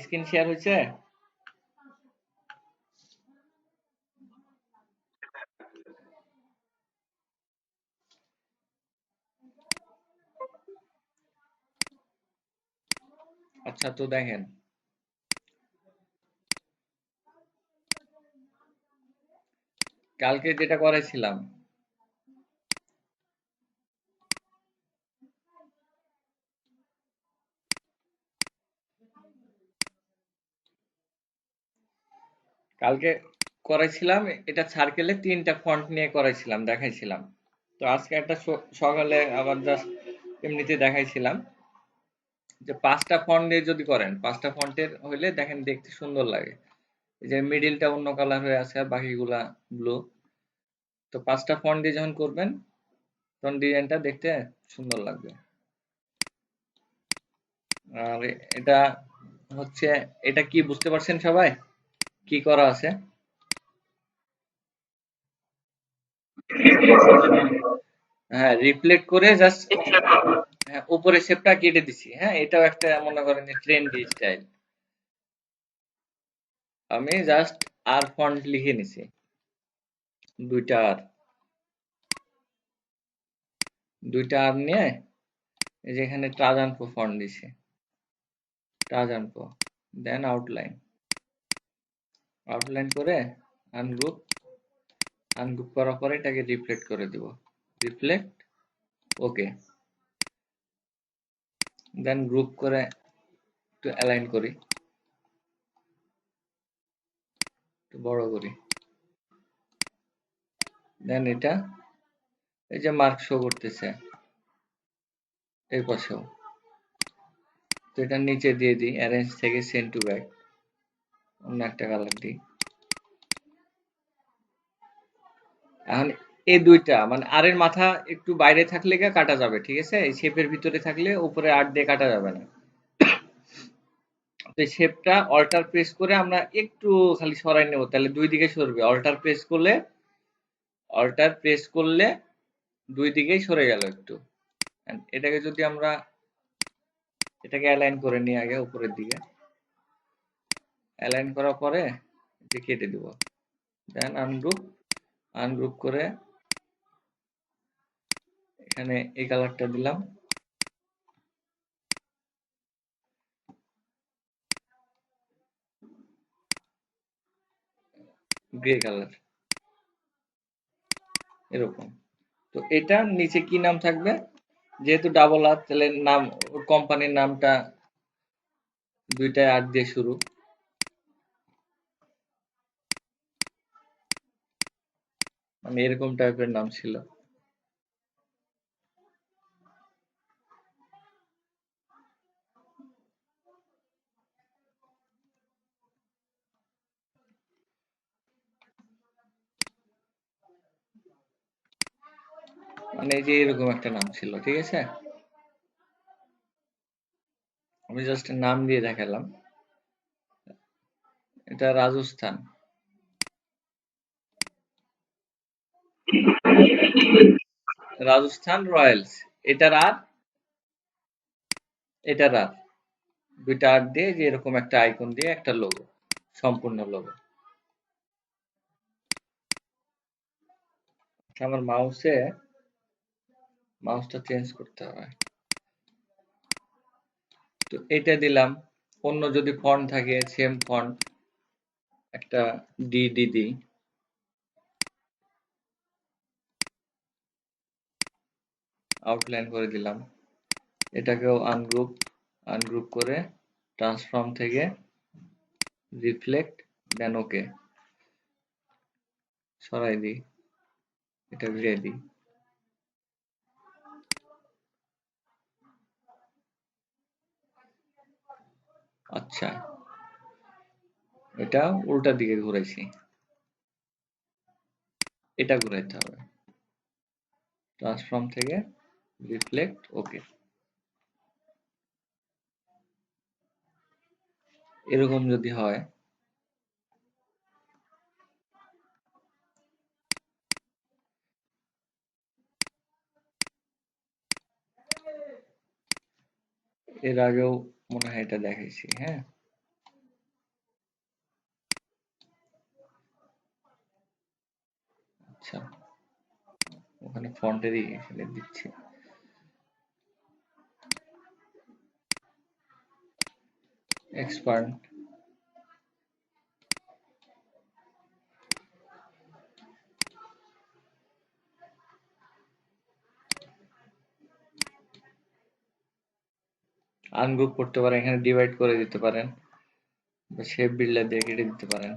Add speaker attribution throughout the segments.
Speaker 1: Screen share হয়েছে? আচ্ছা, তো দেখেন, কালকে যেটা করেছিলাম, কালকে করেছিলাম, এটা সার্কেলে 3টা ফন্ট নিয়ে করেছিলাম, দেখাইছিলাম। তো আজকে একটা সকালে আবার জাস্ট এমনিতে দেখাইছিলাম যে 5টা ফন্ট দিয়ে যদি করেন, 5টা ফন্টের হইলে দেখেন দেখতে সুন্দর লাগে। এই যে মিডিলটা অন্য কালার হয়ে আছে আর বাকিগুলা ব্লু। তো 5টা ফন্ট দিয়ে যখন করবেন তখন ডিজাইনটা দেখতে সুন্দর লাগবে। আর এটা হচ্ছে, এটা কি বুঝতে পারছেন সবাই কি করা আছে? হ্যাঁ, রিফ্লেক্ট করে জাস্ট, হ্যাঁ, উপরে শেপটা কেটে দিছি। হ্যাঁ, এটাও একটা মনে করেন যে ট্রেন্ডি স্টাইল। আমি জাস্ট আর ফন্ট লিখে নিছি, 2টা আর নিয়ে এই যে এখানে ট্রাজানকো ফন্ট দিছি, ট্রাজানকো। দেন আউটলাইন, আউটলাইন করে আনগ্রুপ, আনগ্রুপ করার পরে এটাকে রিফ্লেক্ট করে দিব, রিফ্লেক্ট, ওকে। দেন গ্রুপ করে একটু অ্যালাইন করি, একটু বড় করি। দেন এটা, এই যে মার্ক শো করতেছে এই পাশেও, তো এটা নিচে দিয়ে দিই, অ্যারেঞ্জ থেকে সেন্ড টু ব্যাক, অন্য একটা কালার দিই। এখন এই 2টা মানে আর এর মাথা একটু বাইরে থাকলে গা কাটা যাবে, ঠিক আছে? এই শেপের ভিতরে থাকলে উপরে আর দিয়ে কাটা যাবে না। তো এই শেপটা অল্টার প্রেস করে আমরা একটু খালি সরাই নেব, তাহলে 2 দিকে সরবে। অল্টার প্রেস করলে 2 দিকেই সরে গেল একটু। And এটাকে যদি আমরা এটাকে অ্যালাইন করে নিই আগে উপরের দিকে, অ্যালাইন করার পরে এটা কেটে দিব। দেন আনগ্রুপ, আনগ্রুপ করে এখানে এই কালারটা দিলাম, গ্রে কালার, এরকম। তো এটার নিচে কি নাম থাকবে? যেহেতু ডাবল আর, তাহলে নাম, ওর কোম্পানির নামটা 2টায় আর দিয়ে শুরু। মানে এরকম টাইপের নাম ছিল। মানে এই যে এরকম একটা নাম ছিল, ঠিক আছে? আমি জাস্ট নাম দিয়ে দেখালাম। এটা রাজস্থান, রাজস্থান রয়্যালস। এটার আর, এটার আর, 2টা আর দিয়ে যে এরকম একটা আইকন দিয়ে একটা লোগো, সম্পূর্ণ লোগো। আমার মাউসটা চেঞ্জ করতে হবে। তো এটা দিলাম। অন্য যদি ফন্ট থাকে সেম ফন্ট, একটা ডি দিই। আউটলাইন করে দিলাম। এটাকেও আনগ্রুপ, আনগ্রুপ করে ট্রান্সফর্ম থেকে রিফ্লেক্ট, দেন ওকে, সরাই দিই, এটা গ্রে দিই। আচ্ছা, এটা উল্টা দিকে ঘুরাইছি, এটা ঘুরাইতে হবে, ট্রান্সফর্ম থেকে রিফ্লেক্ট, ওকে। এরকম যদি হয়, এর আগেও মনে হয় এটা দেখাইছি। হ্যাঁ, আচ্ছা, ওখানে ফন্টেরই এখানে দিচ্ছি। এক্সপার্ট, আনগ্রুপ করতে পারেন, এখানে ডিভাইড করে দিতে পারেন, বা শেপ বিল্ডার দিয়ে কেটে দিতে পারেন।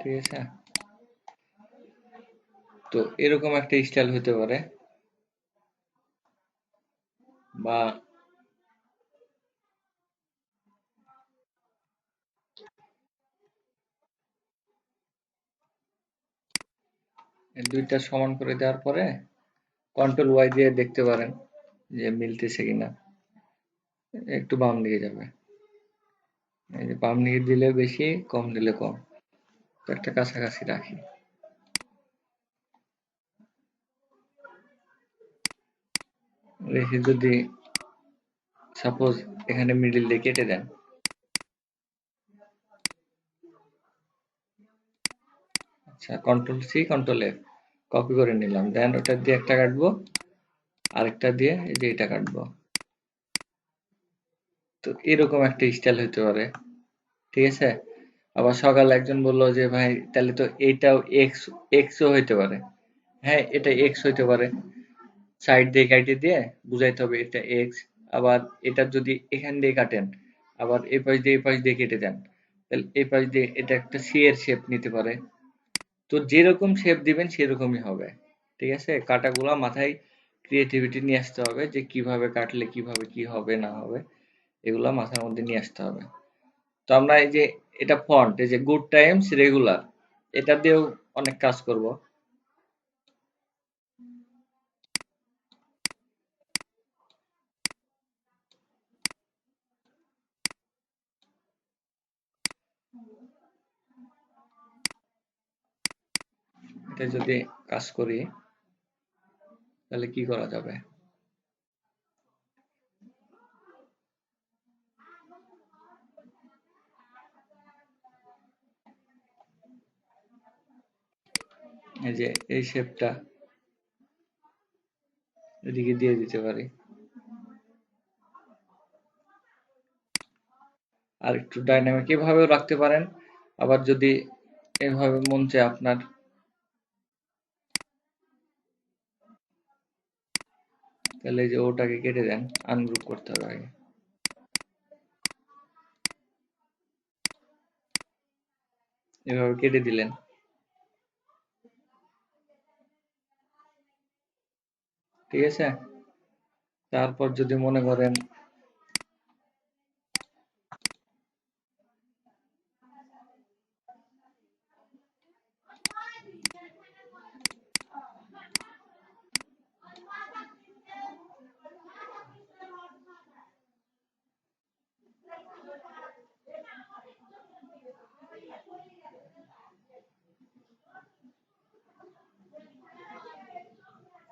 Speaker 1: ঠিক আছে, তো এরকম একটা স্টাইল হতে পারে, বা এই দুইটা সমান করে দেওয়ার পরে কন্ট্রোল ওয়াই দিয়ে দেখতে পারেন যে মিলতেছে কিনা। একটু বাম দিকে যাবে, এই যে বাম দিকে দিলে বেশি, কম দিলে কম। তো একটা কাছাকাছি রাখি। রেখে যদি সাপোজ এখানে মিডিল দিয়ে কেটে দেন, আচ্ছা, control C control F copy করে নিলাম, দেন ওটা দিয়ে একটা কাটবো, আরেকটা দিয়ে এই যে এটা কাটবো। তো এরকম একটা স্টাইল হতে পারে। ঠিক আছে, আবার সকালে একজন বললো যে ভাই তাহলে তো এইটাও এক্স, এক্সও হইতে পারে। হ্যাঁ, এটা এক্স হইতে পারে, সাইড দিয়ে কাটে দিয়ে বুঝাইতে হবে এটা এক্স। আবার এটা যদি এখান দিয়ে কাটেন, আবার এই পাশ দিয়ে এই পাশ দিয়ে কেটে দেন, তাহলে এই পাশ দিয়ে এটা একটা সি এর শেপ নিতে পারে। তো যেরকম শেপ দিবেন সেরকমই হবে। ঠিক আছে, কাটাগুলা মাথায় ক্রিয়েটিভিটি নিয়ে আসতে হবে, যে কিভাবে কাটলে কিভাবে কি হবে না হবে, এগুলা মাথার মধ্যে নিয়ে আসতে হবে। তো আমরা এই যে এটা ফন্ট, এই যে গুড টাইমস রেগুলার, এটা দিয়েও অনেক কাজ করব। এটা যদি কাজ করি তাহলে কি করা যাবে? এই যে এই শেপটা এদিকে দিয়ে দিতে পারি, আর একটু ডাইনামিক এভাবেও রাখতে পারেন। আবার যদি এভাবে মন চায় আপনার, তাহলে এই যে ওটাকে কেটে দেন, আনগ্রুপ করতে হবে আগে। এভাবে কেটে দিলেন, ঠিক আছে। তারপর যদি মনে করেন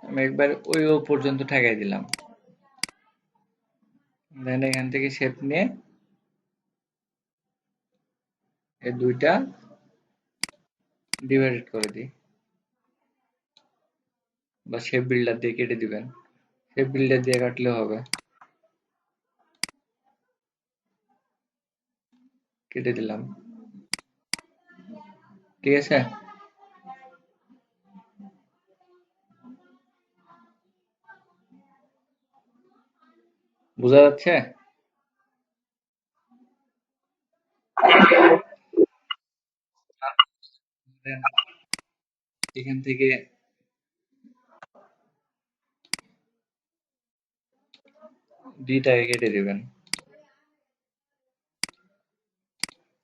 Speaker 1: আমি একবার ওই ও পর্যন্ত ঠেকাই দিলাম, দেন এখান থেকে শেপ নিয়ে এই দুইটা ডিভাইডেড করে দিই, বা শেপ বিল্ডার দিয়ে কেটে দিবেন, শেপ বিল্ডার দিয়ে কাটলে হবে। কেটে দিলাম, ঠিক আছে। বোঝা যাচ্ছে? দেন এখান থেকে দুইটাকে কেটে দিবেন,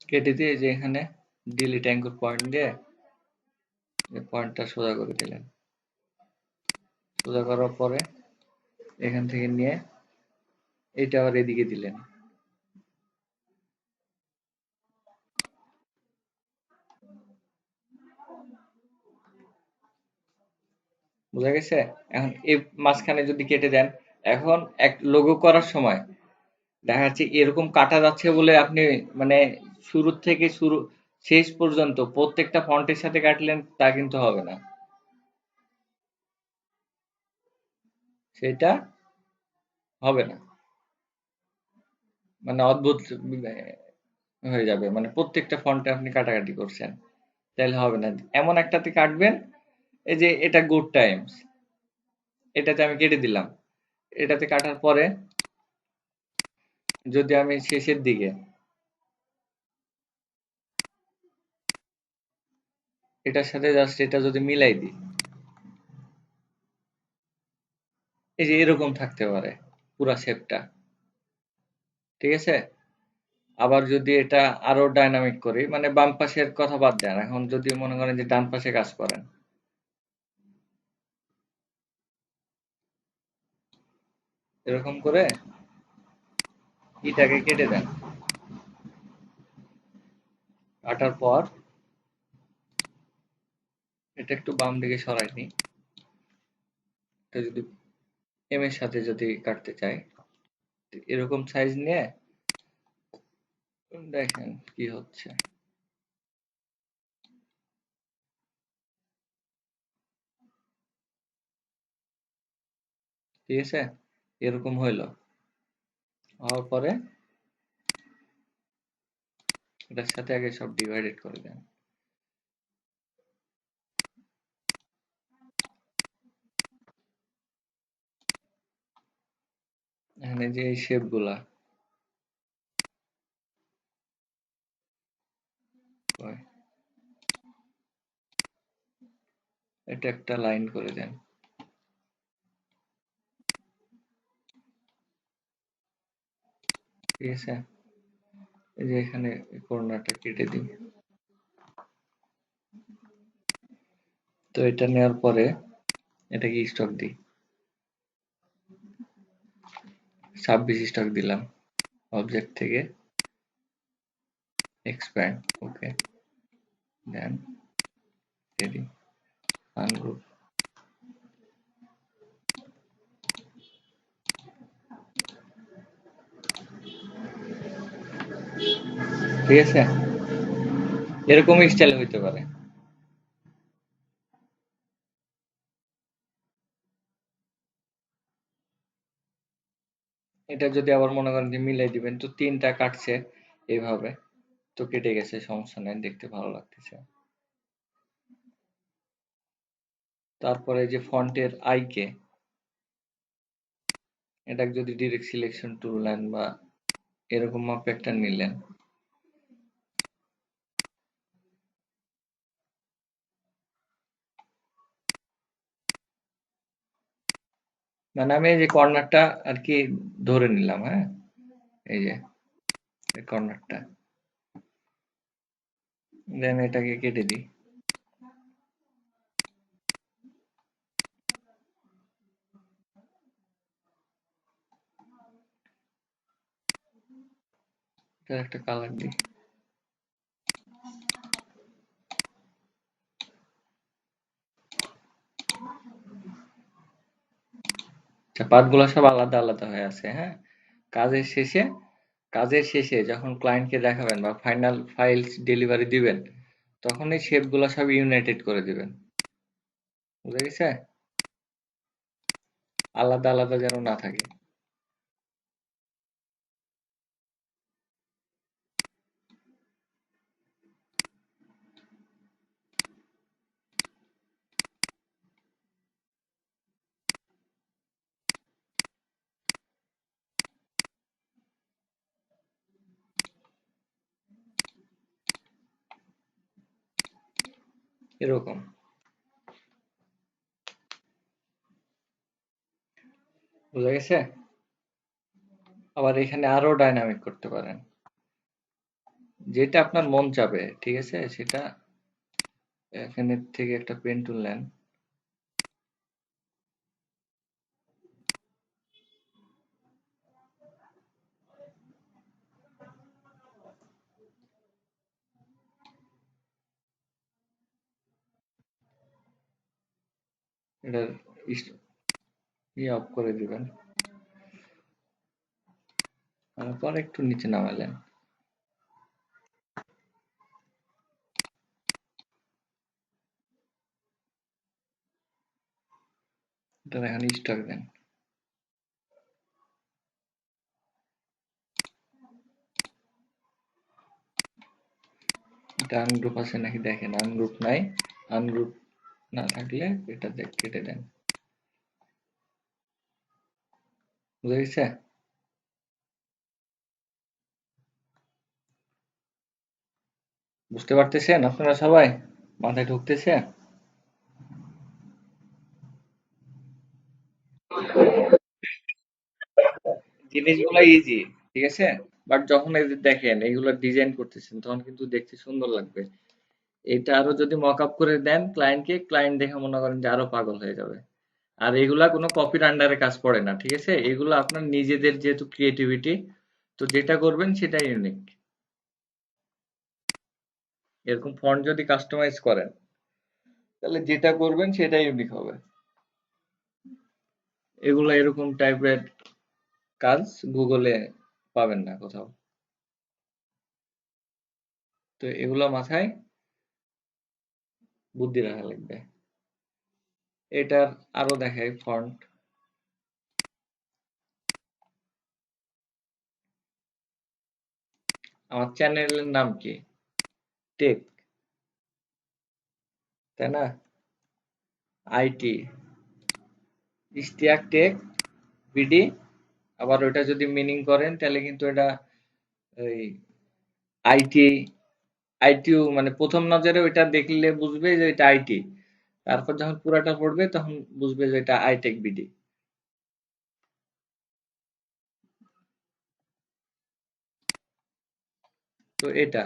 Speaker 1: কেটে দিয়ে এই যে এখানে ডিলিট অ্যাঙ্কর পয়েন্ট দিয়ে পয়েন্টটা সোজা করে দিলেন। সোজা করার পরে এখান থেকে নিয়ে এটা আবার এদিকে দিলেন। বোঝা গেছে? এখন এই মাঝখানে যদি কেটে দেন, এখন এক লোগো করার সময় দেখা যাচ্ছে এরকম কাটা যাচ্ছে বলে আপনি মানে শুরু থেকে শেষ পর্যন্ত প্রত্যেকটা ফন্টের সাথে কাটলেন তা কিন্তু হবে না। সেটা হবে না, মানে অদ্ভুত হয়ে যাবে, মানে প্রত্যেকটা ফন্টে আপনি কাটাকাটি করছেন, তাহলে হবে না। এমন একটাতে কাটবেন, এই যে এটা গুড টাইমস, এটাতে আমি কেটে দিলাম। এটাতে কাটার পরে যদি আমি শেষের দিকে এটার সাথে জাস্ট এটা যদি মিলাই দিই, এই যে এরকম থাকতে পারে পুরা শেপটা, ঠিক আছে? আবার যদি এটা আরো ডাইনামিক করি, মানে বাম পাশের কথা বাদ দেন, এখন যদি মনে করেন যে ডান পাশে কাজ করেন, এরকম করে ইটাকে কেটে দেন। কাটার পর এটা একটু বাম দিকে সরাই নিই। এটা যদি এম এর সাথে যদি কাটতে চাই, এরকম সাইজ নিয়ে দেখেন কি হচ্ছে। ঠিক আছে, এরকম হইলো। হওয়ার পরে এটার সাথে আগে সব ডিভাইডেড করে দেন। এখানে যে এই শেপ গুলা, এটা একটা লাইন করে দেন। ঠিক আছে, এই যে এখানে কর্নারটা কেটে দিই। তো এটা নেওয়ার পরে এটাকে স্টক দিই, 26 স্টক দিলাম। অবজেক্ট থেকে এক্সপ্যান্ড, ওকে, দেন রেডি আনগ্রুপ। ঠিক আছে, এরকম স্টাইল হইতে পারে। এটা যদি আবার মনে করেন যে মিলাই দিবেন, তো তিনটা কাটছে এইভাবে, তো কেটে গেছে, সমস্যা নাই, দেখতে ভালো লাগতেছে। তারপরে যে ফন্টের আইকে, এটা যদি ডিরেক্ট সিলেকশন টুল নেন বা এরকম মাপে একটা নিলেন, মানে আমি এই যে কর্নারটা আর কি ধরে নিলাম, হ্যাঁ, এই যে কর্নারটা, দেন এটাকে কেটে দিই। এটার একটা কালার দিই। আচ্ছা, পাতগুলো সব আলাদা আলাদা হয়ে আছে, হ্যাঁ। কাজের শেষে কাজের শেষে যখন ক্লায়েন্টকে দেখাবেন বা ফাইনাল ফাইলস ডেলিভারি দিবেন, তখন এই শেপগুলো সব ইউনাইটেড করে দিবেন। বুঝা গেছে? আলাদা আলাদা যেন না থাকে। এরকম। বুঝা গেছে? আবার এখানে আরো ডাইনামিক করতে পারেন। যেটা আপনার মন চাবে, ঠিক আছে? সেটা এখানের থেকে একটা পেন টুল নেন। এটার অফ করে দিবেন। তারপর একটু নিচে নামালেন। এটা এখন স্টক দেন। এটা আনগ্রুপ আছে নাকি দেখেন, আনগ্রুপ নাই। আনগ্রুপ না থাকলে এটা কেটে দেন। বুঝা গেছে? বুঝতে পারতেছেন আপনারা সবাই? মাথায় ঢুকতেছে? জিনিসগুলো ইজি, ঠিক আছে? বাট যখন এই যে দেখেন এইগুলো ডিজাইন করতেছেন তখন কিন্তু দেখতে সুন্দর লাগবে। এটা আরো যদি মক আপ করে দেন ক্লায়েন্টকে, ক্লায়েন্ট দেখে মনে করেন যে আরো পাগল হয়ে যাবে। আর এগুলা কোনো কপির আন্ডারে কাজ পড়ে না, ঠিক আছে? এগুলো আপনার নিজেদের যেহেতু ক্রিয়েটিভিটি, তো যেটা করবেন সেটাই ইউনিক। এরকম ফন্ট যদি কাস্টমাইজ করেন তাহলে যেটা করবেন সেটাই ইউনিক হবে। এগুলো এরকম টাইপের কাজ গুগলে পাবেন না কোথাও। তো এগুলো মাথায় বুদ্ধি রাখা লাগবে। এটার আরো দেখাই ফন্ট। আমার চ্যানেলের নাম কি? টেক, তাই না? IT, Ishtiaq tech BD. আবার ওটা যদি মিনিং করেন তাহলে কিন্তু এটা ওই আইটি, আইটিউ মানে প্রথম নজরে ওইটা দেখলে বুঝবে যে এটা আইটি। তারপর যখন পুরাটা পড়বে তখন বুঝবে যে এটা আইটেক বিডি। তো এটা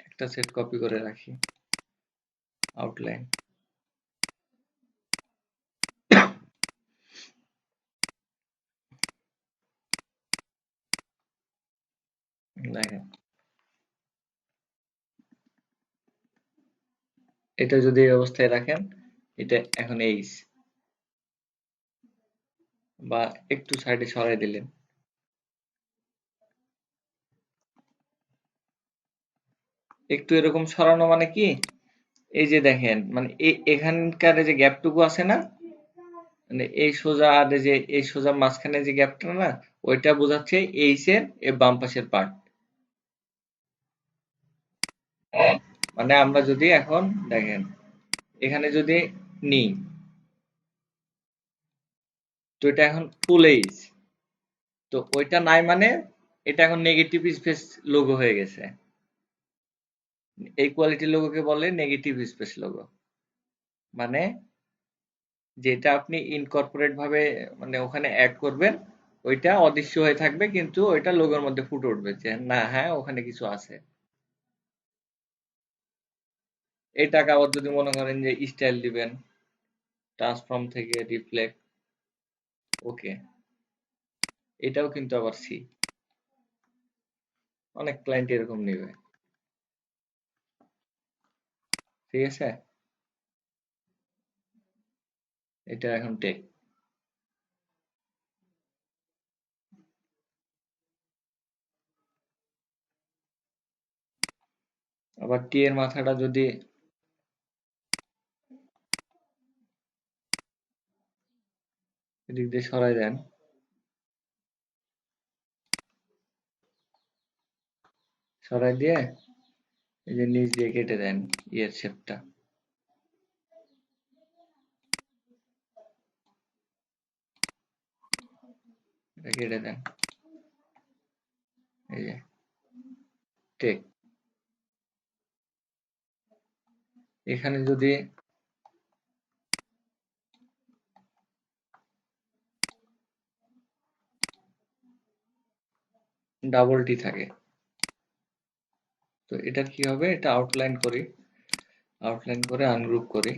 Speaker 1: একটা সেট কপি করে রাখি, আউটলাইন। দেখেন, এটা যদি এই অবস্থায় রাখেন, এটা এখন এইচ, বা একটু সাইডে সরাই দিলেন। একটু এরকম সরানো মানে কি, এই যে দেখেন মানে এখানকার এই যে গ্যাপটুকু আছে না, মানে এই সোজা আর এই যে এই সোজা মাঝখানে যে গ্যাপটা না, ওইটা বোঝাচ্ছে এইচ এর বাম পাশের পার্ট। মানে আমরা যদি এখন দেখেন এখানে যদি নিই, তো এটা এখন ফুল এইচ। তো ওইটা নাই মানে এটা এখন নেগেটিভ স্পেস লোগো হয়ে গেছে। এই কোয়ালিটি লোগোকে বলে নেগেটিভ স্পেস লোগো। মানে যেটা আপনি ইনকর্পোরেট ভাবে মানে ওখানে অ্যাড করবেন, ওইটা অদৃশ্য হয়ে থাকবে কিন্তু ওইটা লোগোর মধ্যে ফুটে উঠবে যে না, হ্যাঁ ওখানে কিছু আছে। এটাকে আবার যদি মনে করেন যে স্টাইল দিবেন, ট্রান্সফর্ম থেকে রিফ্লেক্ট, ওকে, এটাও কিন্তু আবার সি। অনেক ক্লায়েন্ট এরকম নেবে, ঠিক আছে? এটা এখন টেক। আবার টি এর মাথাটা যদি এদিক দিয়ে সরাই দেন, সরাই দিয়ে এই যে নিচ দিয়ে কেটে দেন ইয়ের শেপটা, এটা কেটে দেন। এই যে টেক, এখানে যদি ডাবল টি থাকে তো এটা কি হবে, এটা আউটলাইন করি, আউটলাইন করে আনগ্রুপ করি।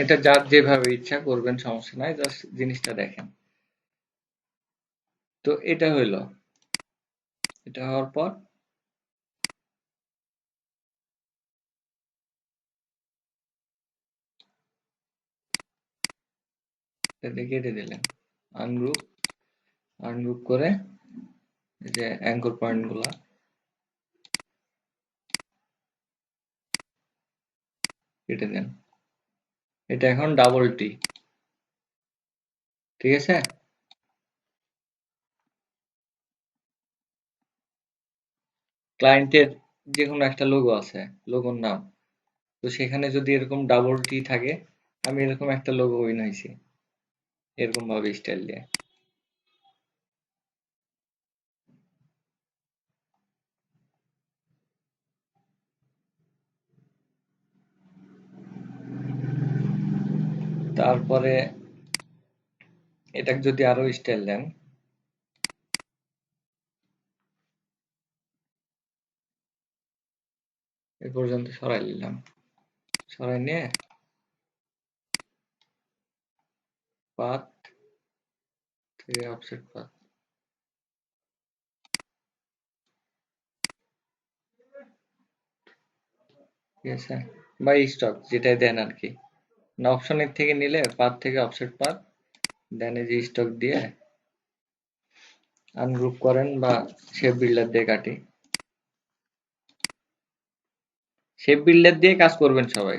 Speaker 1: এটা যার যেভাবে ইচ্ছা করবেন, সমস্যা নাই, জাস্ট জিনিসটা দেখেন। তো এটা হইলো, এটা হওয়ার পর এটা কেটে দিলেন, আনগ্রুপ, আনগ্রুপ করে এই যে অ্যাঙ্কর পয়েন্ট গুলা কেটে দেন। এটা এখন ডাবল টি, ঠিক আছে। ক্লায়েন্টের যে কোনো একটা লোগো আছে, লোগোর নাম, তো সেখানে যদি এরকম ডাবল টি থাকে, আমি এরকম একটা লোগো বানাইছি এরকম ভাবে স্টাইল দিয়ে। তারপরে এটাকে যদি আরো স্টাইল দেন, এ পর্যন্ত সরাই নিলাম, সরাই নিয়ে পাথ থেকে অফসেট পাথ, ঠিক আছে, বা স্টক যেটাই দেন আর কি, না অপশনের থেকে নিলে পাথ থেকে অফসেট পাথ দেন, এই যে স্টক দিয়ে আনগ্রুপ করেন বা শেপ বিল্ডার দিয়ে কাটি। শেপ বিল্ডার দিয়ে কাজ করবেন সবাই।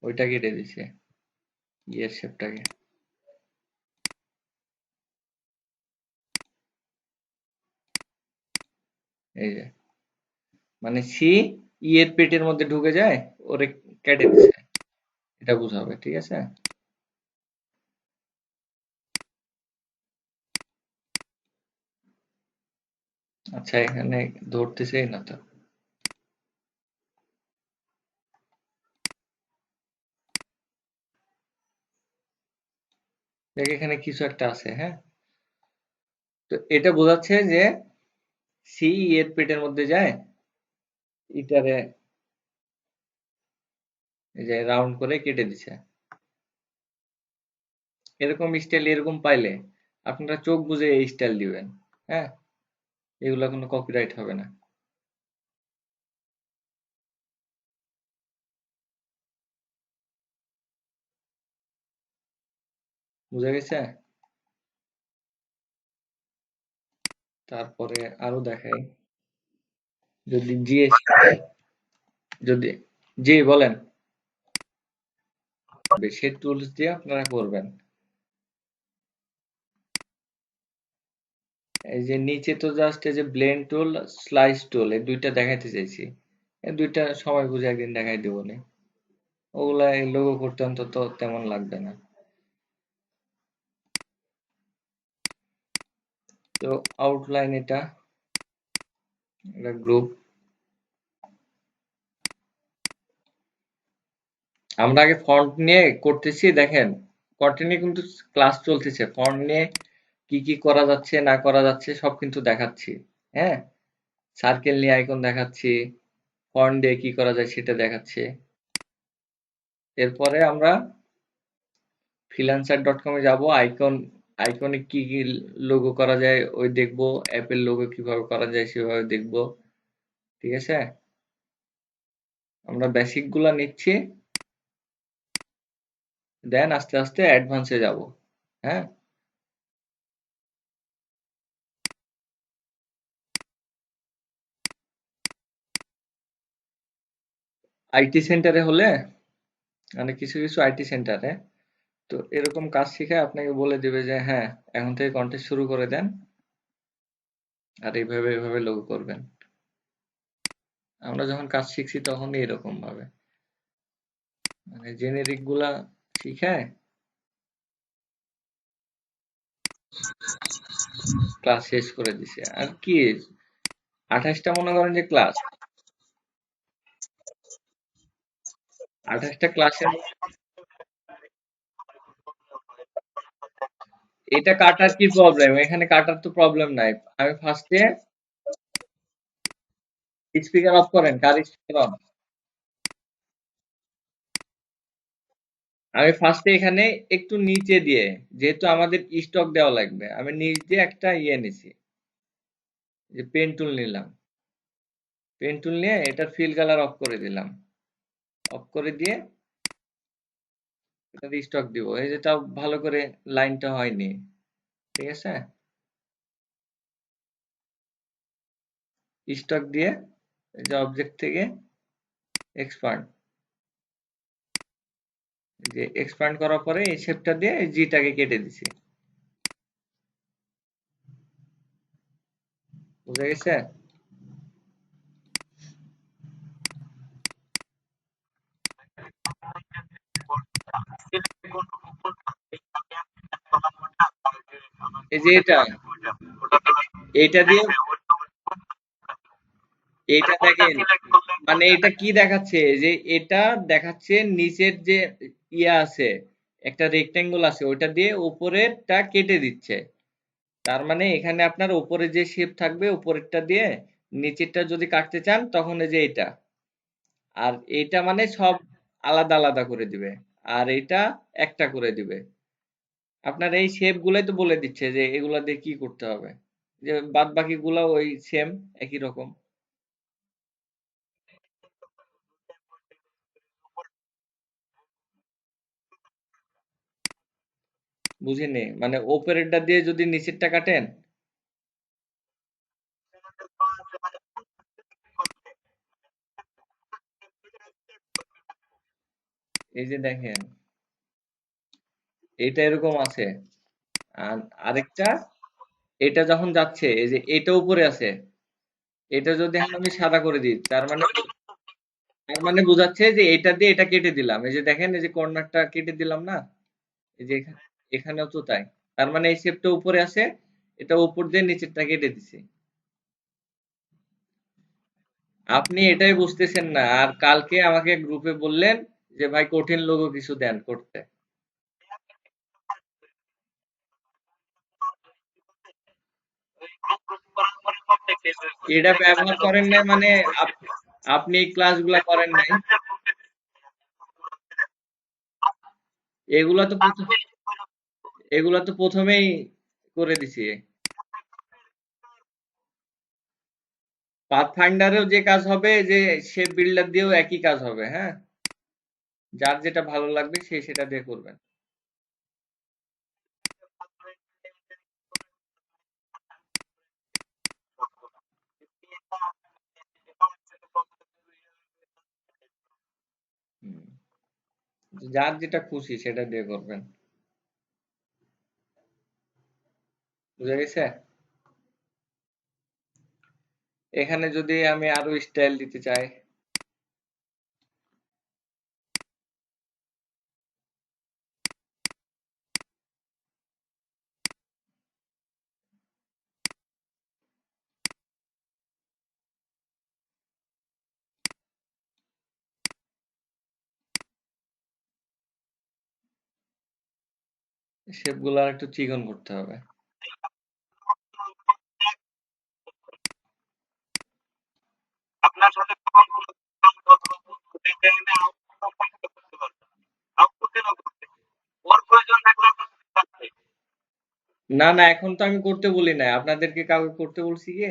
Speaker 1: ওইটা কেটে দিছে, ইয়ের শেপটাকে, এই যে মানে সি ই এর পেটের মধ্যে ঢুকে যায়, ওরে কেটে দিছে, এটা বুঝাবে, ঠিক আছে। আচ্ছা, এখানে ধরতেছেই না তো, দেখ এখানে কিছু একটা আছে, হ্যাঁ। তো এটা বোঝাচ্ছে যে সি এর পেটের মধ্যে যায়, ইটারে এই যে রাউন্ড করে কেটে দিছে। এরকম স্টাইল এরকম পাইলে আপনারা চোখ বুজে এই স্টাইল দিবেন, হ্যাঁ, এগুলা কোনো কপিরাইট হবে না। বুঝা গেছে। তারপরে আরো দেখাই, যদি জিএস, যদি জি বলেন, সে টুলস দিয়ে আপনারা করবেন। এই যে নিচে তো জাস্ট এই যে ব্লেন্ড টুল, স্লাইস টুল, এই দুইটা দেখাইতে চাইছি, এই দুইটা সময় বুঝে একদিন দেখাই দেবো নি, ওগুলা এই লোগো করতে অন্তত তেমন লাগবে না। তো আউটলাইন এটা, এটা গ্রুপ, আমরা আগে ফন্ট নিয়ে করতেছি, দেখেন কন্টিনিউ কিন্তু ক্লাস চলতেছে, ফন্ট নিয়ে কি কি করা যাচ্ছে না করা যাচ্ছে সব কিন্তু দেখাচ্ছি, হ্যাঁ, সার্কেল নিয়ে আইকন দেখাচ্ছি, ফন্ট দিয়ে কি করা যায় সেটা দেখাচ্ছি। এরপরে আমরা freelancer.com-এ যাব, আইকন, আইকনে কি কি লোগো করা যায় ওই দেখবো, অ্যাপের লোগো কিভাবে করা যায় সেভাবে দেখবো, ঠিক আছে। আমরা বেসিক গুলা নিচ্ছি, দেন আস্তে আস্তে অ্যাডভান্সে যাব, হ্যাঁ। আইটি সেন্টারে হলে, মানে কিছু কিছু আইটি সেন্টারে তো এরকম কাজ শিখে আপনাকে বলে দিবে যে হ্যাঁ, এখন থেকে কন্টেস্ট শুরু করে দেন, আর এইভাবে এইভাবে লোগো করবেন। আমরা যখন কাজ শিখছি তখনই এরকম ভাবে, মানে জেনেরিক গুলা শিখায়। ক্লাস শেষ করে দিছে। আর কি 28টা মনে করেন যে ক্লাস, 28টা ক্লাসের এটা কাটার কি প্রবলেম? এখানে কাটার তো প্রবলেম নাই। আমি ফার্স্টে স্পিকার অফ করেন, কার স্পিকার অন? আমি ফার্স্টে এখানে একটু নিচে দিয়ে, যেহেতু আমাদের স্টক দেওয়া লাগবে, আমি নিচ দিয়ে একটা ইয়ে নিছি, যে পেন টুল নিলাম। পেন টুল নিয়ে এটার ফিল কালার অফ করে দিলাম। অফ করে দিয়ে এটা স্টক দিব। এই যেটা ভালো করে লাইনটা হয়নি। ঠিক আছে? স্টক দিয়ে এই যে অবজেক্ট থেকে এক্সপান্ড, যে এক্সপান্ড করার পরে এই শেপটা দিয়ে এই জিটাকে কেটে দিছি। বুঝা গেছে? এই যে এটা দিয়ে এটা দেখেন, মানে এটা কি দেখাচ্ছে, যে এটা দেখাচ্ছে নিচের যে ইয়া আছে, একটা রেক্টেঙ্গল আছে, ওইটা দিয়ে উপরেরটা কেটে দিচ্ছে। তার মানে এখানে আপনার উপরে যে শেপ থাকবে উপরেরটা দিয়ে নিচেরটা যদি কাটতে চান তখন এই যে এটা, আর এইটা মানে সব আলাদা আলাদা করে দিবে, আর এটা একটা করে দিবে। আপনার এই শেপ গুলাই তো বলে দিচ্ছে যে এগুলা দিয়ে কি করতে হবে, যে বাদ বাকি গুলা ওই সেম, একই রকম। বুঝিনি, মানে ওপরেরটা দিয়ে যদি নিচেরটা কাটেন। এই যে দেখেন, এটা এরকম আছে। আর আরেকটা, এটা যখন যাচ্ছে এই যে এটা উপরে আছে, এটা যদি এখন আমি সাদা করে দিই, তার মানে বোঝাচ্ছে যে এটা দিয়ে এটা কেটে দিলাম। এই যে দেখেন, এই যে কর্নারটা কেটে দিলাম না, এই যে এখানেও তো তাই। তার মানে এই শেপটা উপরে আছে, এটা উপর দিয়ে নিচেরটা কেটে দিছি। আপনি এটাই বুঝতেছেন না, আর কালকে আমাকে গ্রুপে বললেন যে ভাই কঠিন লোগো কিছু দেন করতে। এটা ব্যবহার করেন নাই মানে আপনি এই ক্লাসগুলা করেন নাই। এগুলা তো এগুলা তো প্রথমেই করে দিছি। পাথফাইন্ডারেও যে কাজ হবে, যে শেপ বিল্ডার দিয়েও একই কাজ হবে। হ্যাঁ, যার যেটা ভালো লাগবে সে সেটা দিয়ে করবেন। হুম, যার যেটা খুশি সেটা দিয়ে করবেন। বুঝা গেছে? এখানে যদি আমি আরো স্টাইল দিতে চাই, শেপ গুলো আর একটু চিকন করতে হবে। না না, এখন তো আমি করতে বলি না, আপনাদেরকে কাউকে করতে বলছি কি?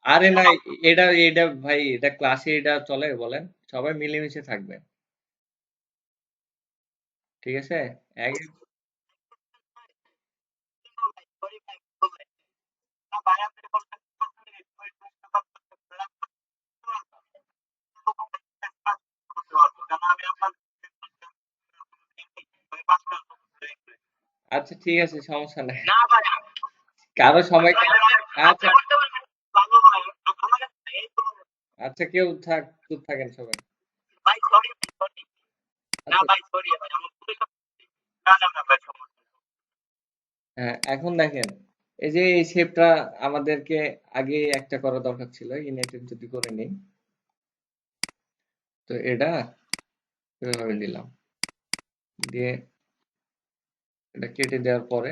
Speaker 1: আরে না, এটা এটা ভাই, এটা ক্লাসে এটা চলে বলেন, সবাই মিলেমিশে থাকবে। ঠিক আছে? এক আচ্ছা ঠিক আছে, সমস্যা নাই। কারো সময় আচ্ছা, আচ্ছা কেউ থাক, চুপ থাকেন সবাই। আচ্ছা হ্যাঁ, এখন দেখেন এই যে এই শেপটা আমাদেরকে আগে একটা করা দরকার ছিল, ইউনাইটেড যদি করে নিই, তো এটা এভাবে নিলাম, দিয়ে এটা কেটে দেওয়ার পরে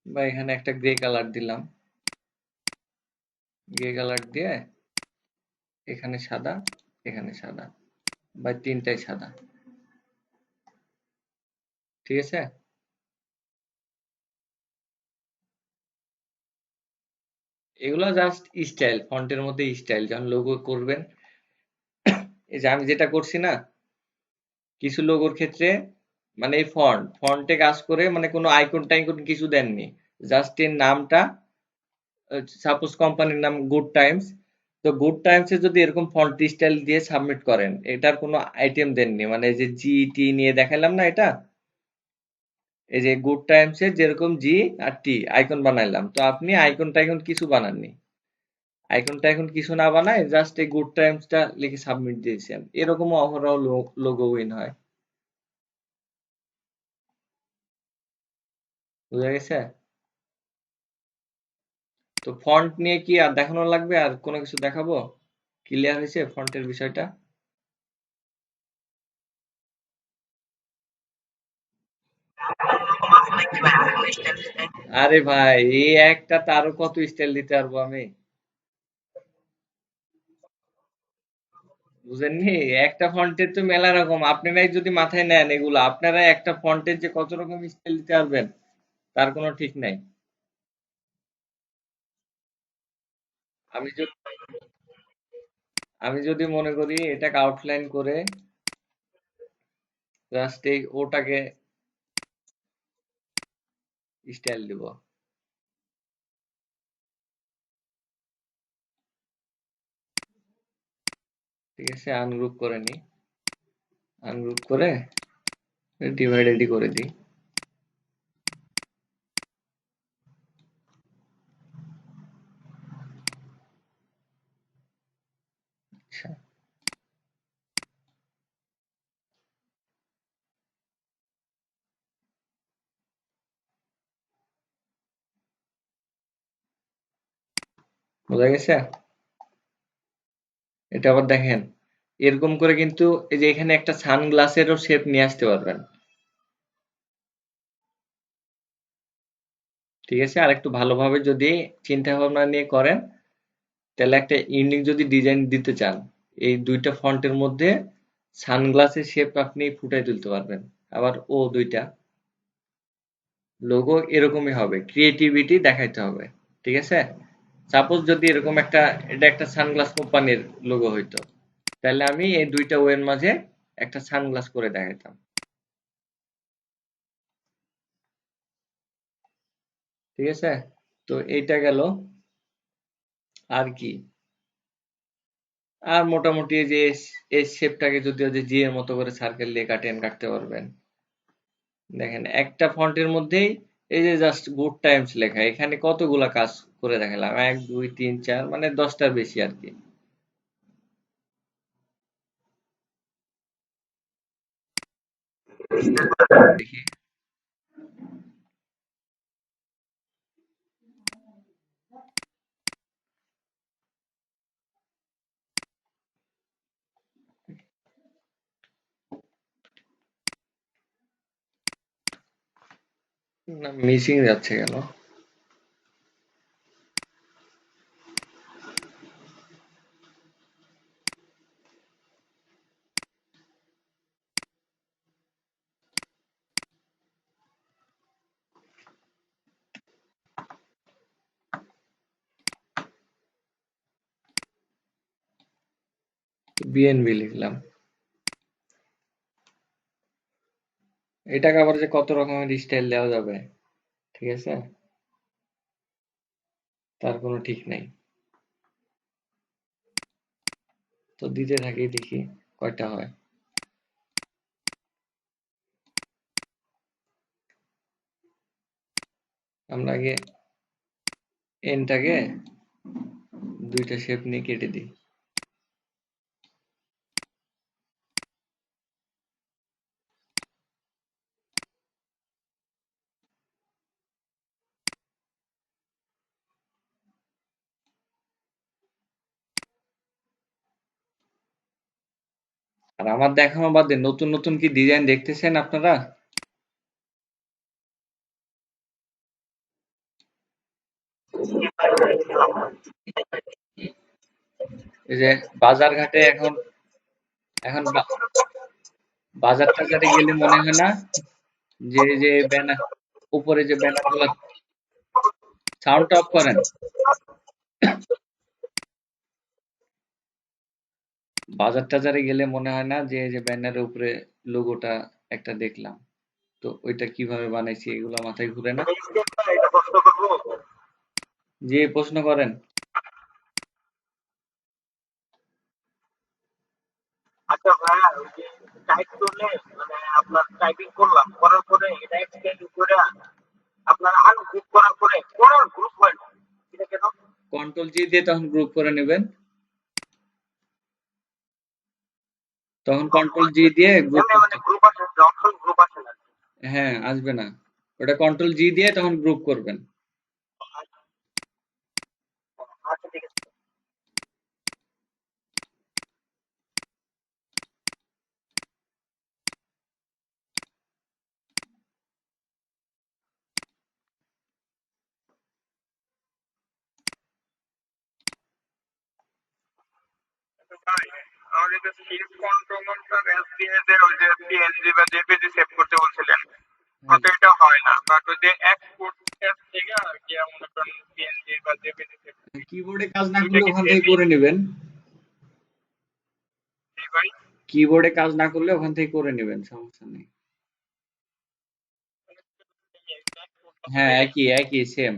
Speaker 1: বা এখানে একটা গ্রে কালার দিলাম, গ্রে কালার দিয়ে এখানে সাদা, এখানে সাদা, বা তিনটাই সাদা। ঠিক আছে? এগুলা জাস্ট স্টাইল, ফন্টের মধ্যে স্টাইল, যখন লোগো করবেন। এই যে আমি যেটা করছি না, কিছু লোগোর ক্ষেত্রে মানে এই ফন্টে কাজ করে, মানে কোনো আইকন টাইকন কিছু দেননি, জাস্ট এর নামটা, সাপোজ কোম্পানির নাম গুড টাইমস, তো গুড টাইমসে যদি এরকম ফন্ট স্টাইল দিয়ে সাবমিট করেন, এটার কোনো আইটেম দেননি, মানে এই যে জি টি নিয়ে দেখালাম না এটা, এই যে গুড টাইমসে যেরকম জি আর টি আইকন বানাইলাম, তো আপনি আইকন টাইকন কিছু বানাননি, আইকন টাইকন কিছু না বানায় জাস্ট এই গুড টাইমসটা লিখে সাবমিট দিয়েছেন, এরকমও ওভারঅল লোগো উইন হয়। বুঝা গেছে? তো ফন্ট নিয়ে কি আর দেখানো লাগবে, আর কোনো কিছু দেখাবো? ক্লিয়ার হয়েছে ফন্টের বিষয়টা? আরে ভাই, এই একটা তারও কত স্টাইল দিতে পারবো আমি, বুঝেননি? একটা ফন্টের তো মেলা রকম, আপনারাই যদি মাথায় নেন এগুলো, আপনারা একটা ফন্টের যে কত রকম স্টাইল দিতে পারবেন তার কোনো ঠিক নাই। আমি যদি আমি যদি মনে করি এটাকে আউটলাইন করে জাস্ট এই ওটাকে স্টাইল দিব, ঠিক আছে? আনগ্রুপ করে নি, আনগ্রুপ করে ডিভাইডেডই করে দিই। আচ্ছা, বোঝা গেছে? এটা আবার দেখেন, এরকম করে কিন্তু এই যে এখানে একটা সানগ্লাসেরও শেপ নিয়ে আসতে পারবেন। ঠিক আছে? আর একটু ভালোভাবে যদি চিন্তা ভাবনা নিয়ে করেন, তাহলে একটা ইউনিক যদি ডিজাইন দিতে চান, এই দুইটা ফন্টের মধ্যে সানগ্লাসের শেপ আপনি ফুটাই তুলতে পারবেন। আবার ও দুইটা লোগো এরকমই হবে, ক্রিয়েটিভিটি দেখাইতে হবে। ঠিক আছে? সাপোজ যদি এরকম একটা, এটা একটা সানগ্লাস কোম্পানির লোগো হইতো, তাহলে আমি এই দুইটা ওয়ের মাঝে একটা সানগ্লাস করে দেখাইতাম। ঠিক আছে? তো এইটা গেল। আর কি? আর মোটামুটি এই যে এই শেপটাকে যদি ওই যে জি এর মতো করে সার্কেল দিয়ে কাটেন, কাটতে পারবেন। দেখেন একটা ফন্টের মধ্যেই এই যে জাস্ট গুড টাইমস লেখা, এখানে কতগুলা কাজ করে দেখালাম, এক দুই তিন চার, মানে 10টার বেশি আর কি। দেখি, না মিসিং যাচ্ছে কেন? বিএনবি লিখলাম, এটাকে আবার যে কত রকমের স্টাইল দেওয়া যাবে, ঠিক আছে, তার কোনো ঠিক নাই। তো দিতে থাকি, দেখি কয়টা হয়। আমরা আগে এনটাকে দুইটা শেপ নিয়ে কেটে দিই। আর আমার দেখানো বাদে নতুন নতুন কি ডিজাইন দেখতেছেন আপনারা? এই যে বাজার ঘাটে এখন এখন বাজার টাজারে গেলে মনে হয় না যে ব্যানার উপরে যে ব্যানার গুলা, সাউন্ড অফ করেন। বাজার টাজারে গেলে মনে হয় না যে ব্যানারের উপরে লোগোটা একটা দেখলাম, তো ওইটা কিভাবে বানাইছি এগুলো মাথায় ঘুরে না। যে প্রশ্ন করেন।
Speaker 2: আচ্ছা ভাইয়া, ওই যে টাইপ করলে মানে আপনার টাইপিং করলাম, করার পরে এটা এক্সটেন্ড করে আপনার আনগ্রুপ করার পরে কোন গ্রুপ হয় না, এটা কেন?
Speaker 1: কন্ট্রোল জি দিয়ে তখন গ্রুপ করে নেবেন, তখন কন্ট্রোল জি দিয়ে গ্রুপ
Speaker 2: এমনি
Speaker 1: করতে।
Speaker 2: মানে গ্রুপ আছে, অপশন গ্রুপ আছে না?
Speaker 1: হ্যাঁ, আসবে না। ওটা কন্ট্রোল জি দিয়ে তখন গ্রুপ করবেন।
Speaker 2: আচ্ছা ঠিক আছে। তো ভাই, আমাদের যে সিন কন্ট্রোলারটা এসডিএস এর ওই যে পিএনজি বা জেপিজি সেভ করতে বলছিলেন,
Speaker 1: হ্যাঁ,
Speaker 2: হয়তো এটা হয় না, বাট ওই যে এক্সপোর্ট টেস্ট থেকে আর কি মনে করেন পিএনজি বা জেপিজি সেভ করি,
Speaker 1: কিবোর্ডে কাজ না
Speaker 2: দুইটা
Speaker 1: করলে
Speaker 2: কি
Speaker 1: ওখান থেকে
Speaker 2: সেমই?
Speaker 1: করে নেবেন।
Speaker 2: ভাই,
Speaker 1: কিবোর্ডে কাজ না করলে ওখান থেকে করে নেবেন, সমস্যা নেই। হ্যাঁ, একই একই সেম।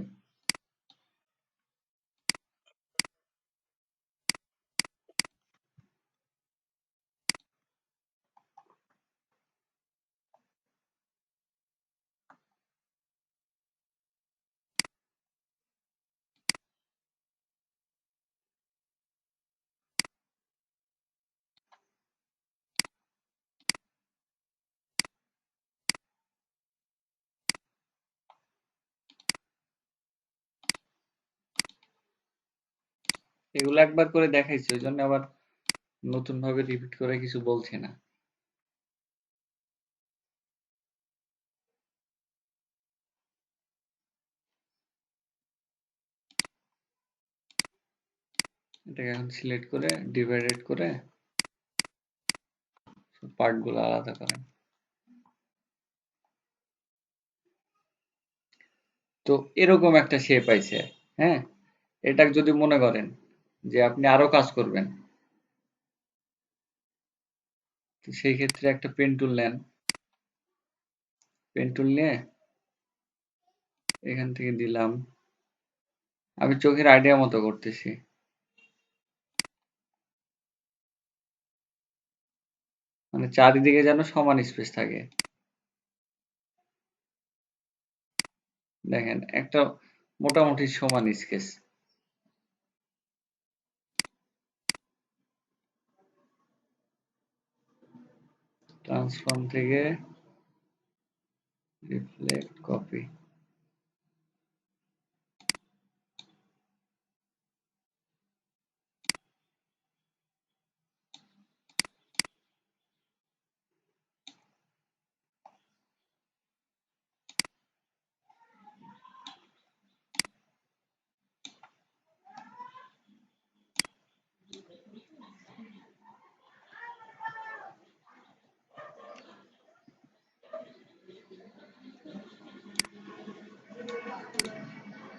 Speaker 1: এগুলো একবার করে দেখাইছি, ওই জন্য আবার নতুন ভাবে রিপিট করে কিছু বলছি না। এটাকে এখন সিলেক্ট করে ডিভাইডেড করে পার্ট গুলো আলাদা করেন। তো এরকম একটা শেপ আইছে। হ্যাঁ, এটা যদি মনে করেন যে আপনি আরো কাজ করবেন, তো সেই ক্ষেত্রে একটা পেন টুল নেন। পেন টুল নিয়ে এখান থেকে দিলাম, আমি চোখের আইডিয়া মতো করতেছি, মানে চারিদিকে যেন সমান স্পেস থাকে। দেখেন একটা মোটামুটি সমান স্কেচ। ট্রান্সফর্ম থেকে রিফ্লেক্ট কপি।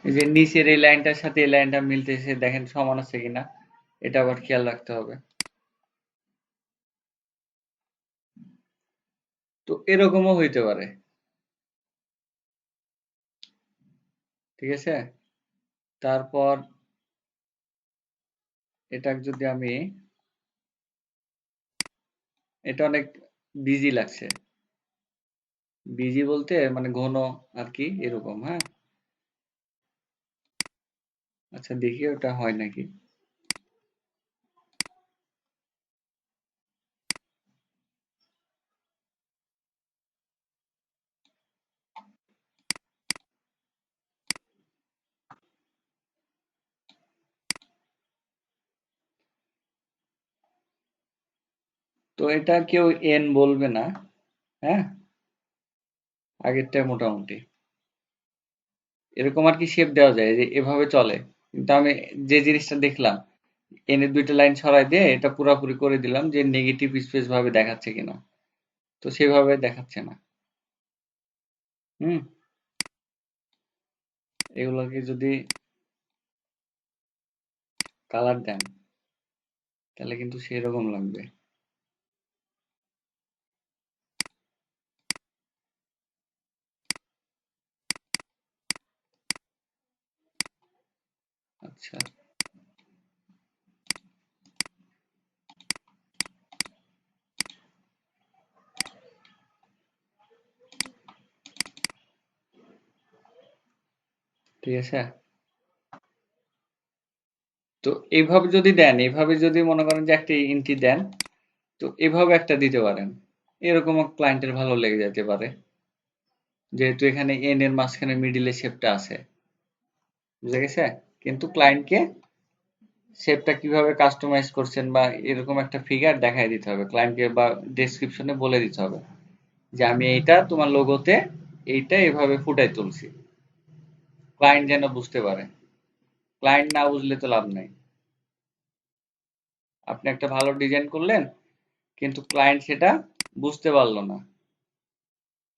Speaker 1: এই যে নিচের এই লাইনটার সাথে এই লাইনটা মিলতেছে, দেখেন সমান আছে কিনা, এটা আবার খেয়াল রাখতে হবে। তো এরকমও হইতে পারে, ঠিক আছে। তারপর এটা যদি আমি, এটা অনেক বিজি লাগছে, বিজি বলতে মানে ঘন আর কি, এরকম। হ্যাঁ, আচ্ছা দেখি ওটা হয় নাকি। তো তো এটা কেউ এন বলবে না। হ্যাঁ, আগেরটা মোটামুটি এরকম আর কি শেপ দেওয়া যায় যে এভাবে চলে। কিন্তু আমি যে জিনিসটা দেখলাম, এনের দুইটা লাইন ছড়াই দিয়ে এটা পুরাপুরি করে দিলাম যে নেগেটিভ স্পেস ভাবে দেখাচ্ছে কিনা। তো সেভাবে দেখাচ্ছে না। হুম, এগুলোকে যদি কালার দেন তাহলে কিন্তু সেরকম লাগবে। আচ্ছা, ঠিক আছে। তো এইভাবে যদি দেন, এইভাবে যদি মনে করেন যে একটা ইন্টি দেন, তো এভাবে একটা দিতে পারেন। এরকম ক্লায়েন্টের ভালো লেগে যেতে পারে, যেহেতু এখানে এন এর মাঝখানে মিডিলে শেপটা আছে। বুঝা গেছে? কিন্তু ক্লায়েন্টকে শেপটা কিভাবে কাস্টমাইজ করছেন বা এরকম একটা ফিগার দেখাই দিতে হবে ক্লায়েন্টকে, বা ডেসক্রিপশনে বলে দিতে হবে যে আমি এইটা তোমার লোগোতে এইটা এভাবে ফুটাই তুলছি। ক্লায়েন্ট যেন বুঝতে পারে। ক্লায়েন্ট না বুঝলে তো লাভ নাই। আপনি একটা ভালো ডিজাইন করলেন, কিন্তু ক্লায়েন্ট সেটা বুঝতে পারলো না।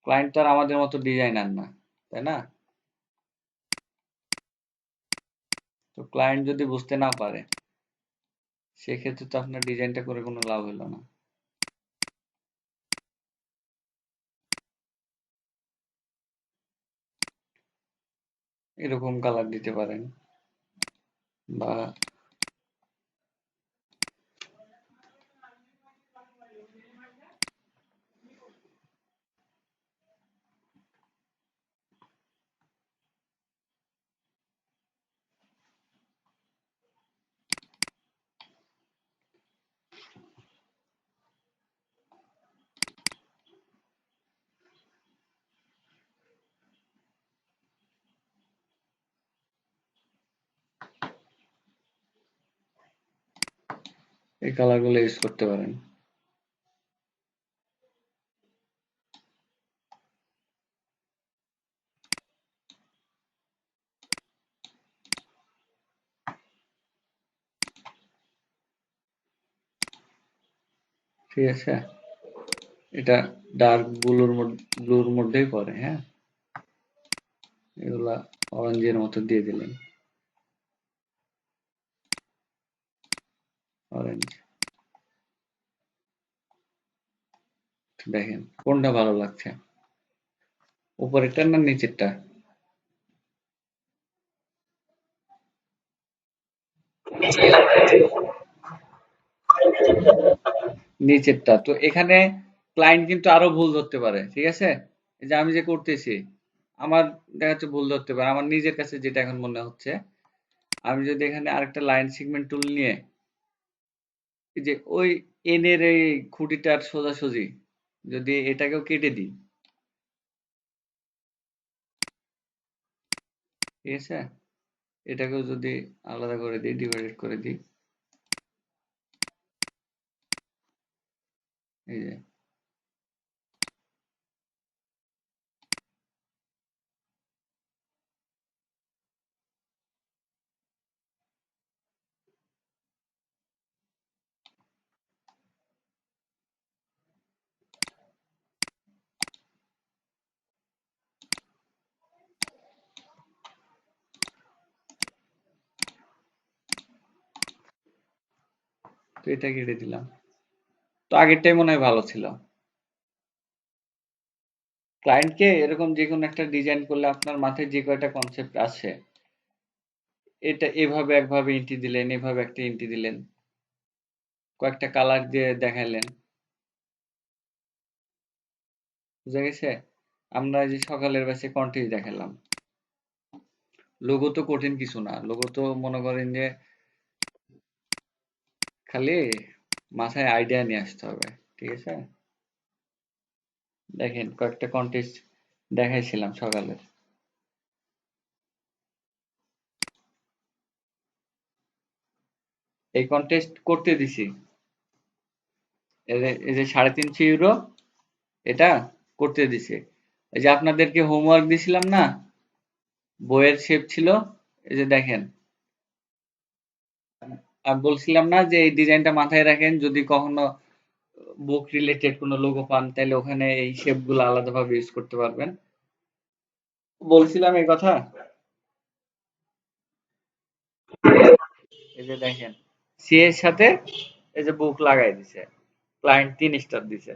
Speaker 1: ক্লায়েন্ট তো আর আমাদের মতো ডিজাইনার না, তাই না? তো ক্লায়েন্ট যদি বুঝতে না পারে, সেক্ষেত্রে তো আপনার ডিজাইনটা করে কোনো লাভ হলো না। এরকম কালার দিতে পারেন, বা এই কালারগুলো ইউজ করতে পারেন। ঠিক আছে, এটা ডার্ক ব্লুর মধ্যেই পড়ে। হ্যাঁ, এগুলা অরেঞ্জের মতো দিয়ে দিলেন। অরেঞ্জ, দেখেন কোনটা ভালো লাগছে, উপরেরটা না নিচেরটা? নিচেরটা। তো এখানে ক্লায়েন্ট কিন্তু আরো ভুল ধরতে পারে। ঠিক আছে, এই যে আমি যে করতেছি, আমার দেখা যাচ্ছে ভুল ধরতে পারে আমার নিজের কাছে, যেটা এখন মনে হচ্ছে। আমি যদি এখানে আরেকটা লাইন সেগমেন্ট টুল নিয়ে এই যে ওই এনের এই খুঁটিটার সোজাসুজি যদি এটাকেও কেটে দিই, ঠিক আছে, এটাকেও যদি আলাদা করে দিই, ডিভাইডেড করে দিই, এই যে, তো এটা কেটে দিলাম। তো আগেরটাই মনে হয় ভালো ছিল। ক্লায়েন্টকে এরকম যে কোনো একটা ডিজাইন করলে আপনার মাথায় যে কয়টা কনসেপ্ট আছে, এটা এভাবে একভাবে ইন্টি দিলেন, এভাবে একটা ইন্টি দিলেন, কয়েকটা কালার দিয়ে দেখাইলেন। বুঝা গেছে? আমরা এই যে সকালের ব্যাচে কন্টেস্ট দেখালাম, লোগো তো কঠিন কিছু না। লোগো তো মনে করেন যে খালি মাথায় আইডিয়া নিয়ে আসতে হবে। ঠিক আছে, দেখেন কয়েকটা কন্টেস্ট দেখাইছিলাম সকালের। এই কন্টেস্ট করতে দিছি, এই যে 350 ইউরো এটা করতে দিছে। এই যে আপনাদেরকে হোমওয়ার্ক দিছিলাম না, বইয়ের শেপ ছিল, এই যে দেখেন, আর বলছিলাম না যে এই ডিজাইনটা মাথায় রাখেন, যদি কখনো বুক রিলেটেড কোনো লোগো পান তাহলে ওখানে এই শেপ গুলো আলাদাভাবে ইউজ করতে পারবেন। বলছিলাম এই কথা। এই যে দেখেন, সি এর সাথে এই যে বুক লাগাই দিছে, ক্লায়েন্ট 3 স্টার দিছে।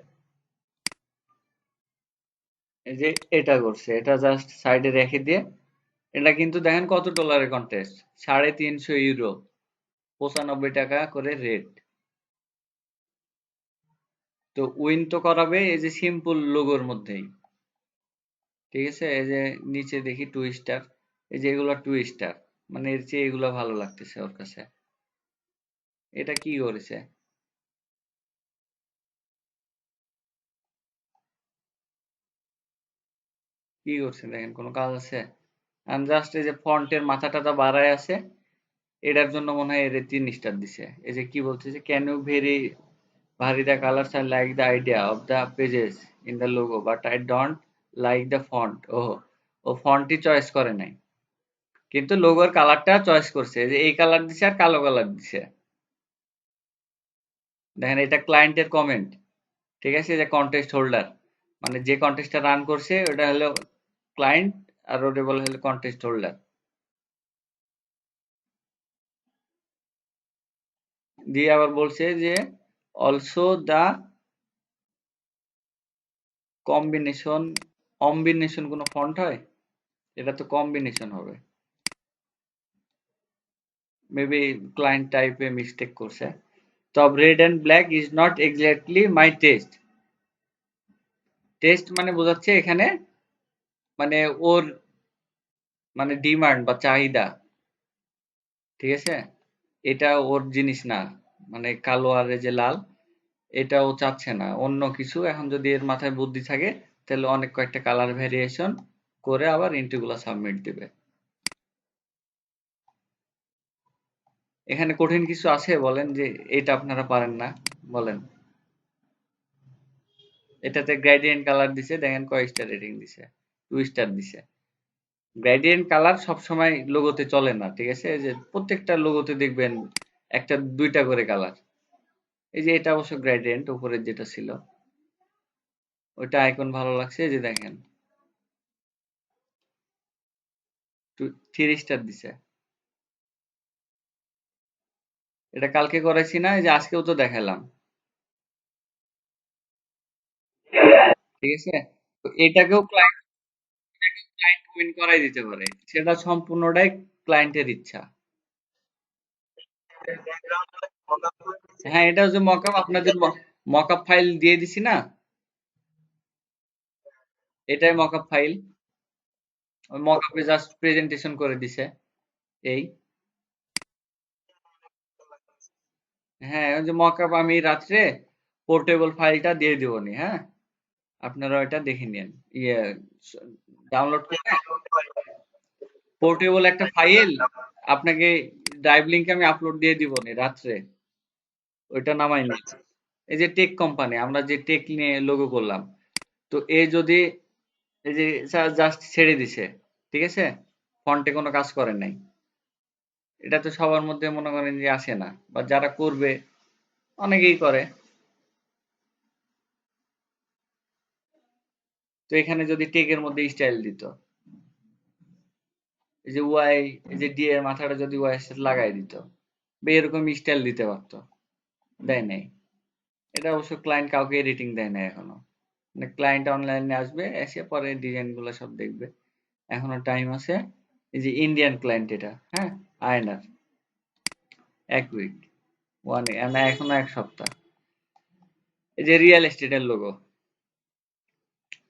Speaker 1: এই যে এটা করছে, এটা জাস্ট সাইডে রেখে দিয়ে, এটা কিন্তু দেখেন কত ডলারের কন্টেস্ট, 350 ইউরো, 95 টাকা করে রেট। তো উইন তো করাবে এই যে সিম্পল লোগোর মধ্যেই, ঠিক আছে। এই যে নিচে দেখি 2 স্টার, এই যে এগুলা 2 স্টার, মানে এর চেয়ে এগুলা ভালো লাগতেছে ওর কাছে। এটা কি করেছে, কি করছে দেখেন, কোনো কাজ আছে? জাস্ট এই যে ফন্টের মাথা টাথা বাড়ায় আছে, এটার জন্য মনে হয় এর 3 স্টার দিছে। এই যে কি বলতেছে, can you vary vary the colors, I like the idea of the pages in the logo but I don't like the font. ও ফন্টই চয়েস করে নাই, কিন্তু লোগোর কালারটা চয়েস করছে, এই যে এই কালার দিছে আর কালো কালার দিছে। দেখেন এটা ক্লায়েন্টের কমেন্ট, ঠিক আছে। যে কন্টেস্ট হোল্ডার, মানে যে কন্টেস্টটা রান করছে ওটা হলো ক্লায়েন্ট, আর ওটা বলা হলো কন্টেস্ট হোল্ডার। দিয়ে আবার বলছে যে অলসো দা কম্বিনেশন, কম্বিনেশন কোনো ফন্ট হয়? এটা তো কম্বিনেশন হবে, মেবি ক্লায়েন্ট টাইপে মিস্টেক করছে। তবে red and black is not exactly my test. Test মানে বোঝাচ্ছে এখানে, মানে ওর মানে ডিমান্ড বা চাহিদা, ঠিক আছে। এটা ওর জিনিস না, মানে কালো আর এই যে লাল, এটা ও চাচ্ছে না, অন্য কিছু। এখন যদি এর মাথায় বুদ্ধি থাকে তাহলে অনেক কয়েকটা কালার ভ্যারিয়েশন করে আবার ইন্টিগুলা সাবমিট দিবে। এখানে কঠিন কিছু আছে বলেন যে এটা আপনারা পারেন না, বলেন। এটাতে গ্রেডিয়েন্ট কালার দিছে, দেখেন কয় স্টার রেটিং দিছে, 2 স্টার দিছে। গ্রেডিয়েন্ট কালার সবসময় লোগোতে চলে না, ঠিক আছে। এই যে প্রত্যেকটা লোগোতে দেখবেন একটা দুইটা করে কালার। এই যে এটা অবশ্য গ্রেডিয়েন্ট, উপরের যেটা ছিল ওইটা আইকন ভালো লাগছে, এই যে দেখেন 3 স্টার দিছে। এটা কালকে করেছি না, এই যে আজকেও তো দেখালাম, ঠিক আছে। তো এটাকেও ক্লায়েন্ট ক্লায়েন্ট উইন করাই দিতে পারে, সেটা সম্পূর্ণটাই ক্লায়েন্টের ইচ্ছা। হ্যাঁ, এটা হচ্ছে মকআপ, আপনাদের মকআপ ফাইল দিয়ে দিছি না, এটাই মকআপ ফাইল। ওই মকআপে জাস্ট প্রেজেন্টেশন করে দিছে, এই। হ্যাঁ, ওই যে মকআপ আমি রাত্রে পোর্টেবল ফাইলটা দিয়ে দিবনি, হ্যাঁ, আপনারা ওইটা দেখে নিন, ইয়ে ডাউনলোড করে পোর্টেবল একটা ফাইল আপনাকে ড্রাইভ লিংকে আমি আপলোড দিয়ে দিবনি রাত্রে, ওইটা নামাই নিন। এই যে টেক কোম্পানি, আমরা যে টেক নিয়ে লোগো করলাম, তো এ যদি এই যে জাস্ট ছেড়ে দিছে, ঠিক আছে, ফন্টে কোনো কাজ করে নাই, এটা তো সবার মধ্যে মনে করেন যে আসে না, বা যারা করবে অনেকেই করে। তো এখানে যদি টেকের মধ্যে স্টাইল দিত, এই যে ওয়াই, এই যে ডি এর মাথাটা যদি ওয়াই এর সাথে লাগাই দিত, বা এরকম স্টাইল দিতে পারতো, দেয় নাই। এটা অবশ্য ক্লায়েন্ট কাউকে এডিটিং দেয় না এখনো, মানে ক্লায়েন্ট অনলাইনে আসবে, এসে পরে ডিজাইন গুলো সব দেখবে, এখনো টাইম আছে। এই যে ইন্ডিয়ান ক্লায়েন্ট এটা, হ্যাঁ, আয়নার, 1 উইক, না এখনো 1 সপ্তাহ। এই যে রিয়েল এস্টেটের লোগো,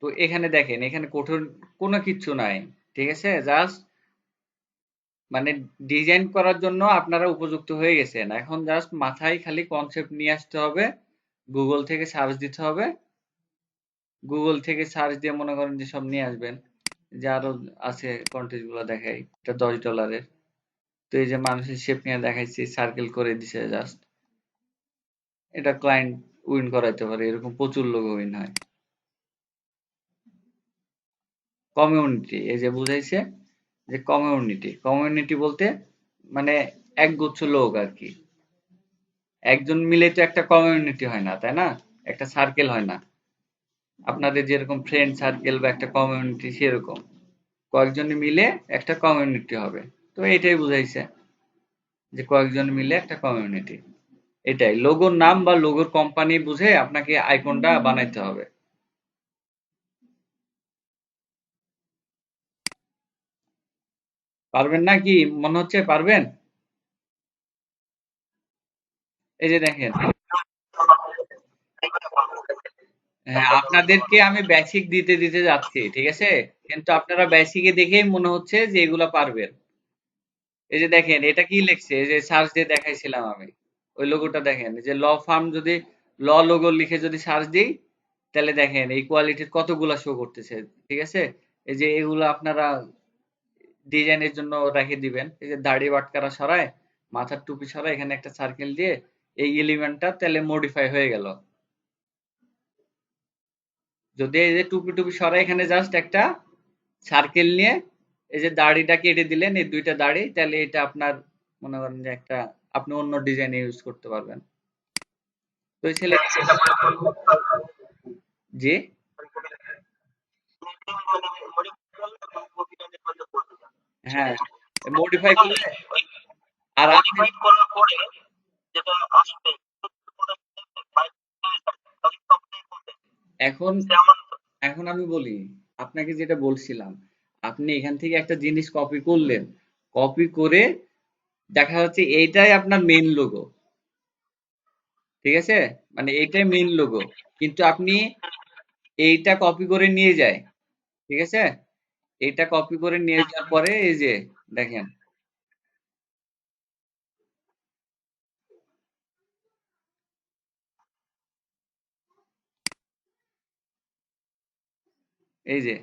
Speaker 1: তো এখানে দেখেন, এখানে কঠোর কোনো কিচ্ছু নাই, ঠিক আছে। জাস্ট মানে ডিজাইন করার জন্য আপনারা উপযুক্ত হয়ে গেছেন, এখন জাস্ট মাথায় খালি কনসেপ্ট নিয়ে আসতে হবে, গুগল থেকে সার্চ দিতে হবে, গুগল থেকে সার্চ দিয়ে মনে করেন যে সব নিয়ে আসবেন। যে আরো আছে কন্টেন্ট গুলো দেখাই, এটা $10। তো এই যে মানুষের শেপ নিয়ে দেখাইছি, সার্কেল করে দিছে জাস্ট, এটা ক্লায়েন্ট উইন করাইতে পারে, এরকম প্রচুর লোক উইন হয়। কমিউনিটি, এই যে বুঝাইছে যে কমিউনিটি, কমিউনিটি বলতে মানে একগুচ্ছ লোক আর কি। একজন মিলে তো একটা কমিউনিটি হয় না, তাই না? একটা সার্কেল হয় না। আপনাদের যেরকম ফ্রেন্ড সার্কেল বা একটা কমিউনিটি, সেরকম কয়েকজন মিলে একটা কমিউনিটি হবে। তো এটাই বুঝাইছে যে কয়েকজন মিলে একটা কমিউনিটি। এটাই লোগোর নাম বা লোগোর কোম্পানি বুঝে আপনাকে আইকনটা বানাইতে হবে। পারবেন না কি মনে হচ্ছে? পারবেন? এই যে দেখেন, হ্যাঁ, আপনাদেরকে আমি বেসিক দিতে দিতে যাচ্ছি, ঠিক আছে? কিন্তু আপনারা বেসিকে দেখেই মনে হচ্ছে যে এগুলা পারবেন। এই যে দেখেন, এটা কি লিখছে? এই যে সার্চ দিয়ে দেখাইছিলাম আমি, ওই লোগোটা দেখেন। এই যে ল ফার্ম, যদি ল লোগো লিখে যদি সার্চ দিই, তাহলে দেখেন এই কোয়ালিটির কতগুলা শো করতেছে, ঠিক আছে? এই যে এগুলো আপনারা ডিজাইনের জন্য রেখে দিবেন। এই যে দাড়ি বাটকারা সরায়, মাথার টুপি সরায়, এখানে একটা সার্কেল দিয়ে এই এলিমেন্টটা তাহলে মডিফাই হয়ে গেল। যদি এই যে টুপি টুপি সরাই, এখানে জাস্ট একটা সার্কেল নিয়ে এই যে দাড়িটা কেটে দিলেন, এই দুইটা দাড়ি, তাহলে এটা আপনার মনে করেন যে একটা, আপনি অন্য ডিজাইনে ইউজ করতে পারবেন। তো এই ছেলে, জি, হ্যাঁ, মডিফাই করলে। আর আপনি
Speaker 2: মডিফাইড করার পরে যেটা আসবে
Speaker 1: এখন, এখন আমি বলি আপনাকে যেটা বলছিলাম, আপনি এখান থেকে একটা জিনিস কপি করলেন, কপি করে দেখা যাচ্ছে এইটাই আপনার মেইন লোগো, ঠিক আছে? মানে এইটাই মেইন লোগো, কিন্তু আপনি এইটা কপি করে নিয়ে যায়, ঠিক আছে? এইটা কপি করে নিয়ে যাওয়ার পরে এই যে দেখেন, এই যে,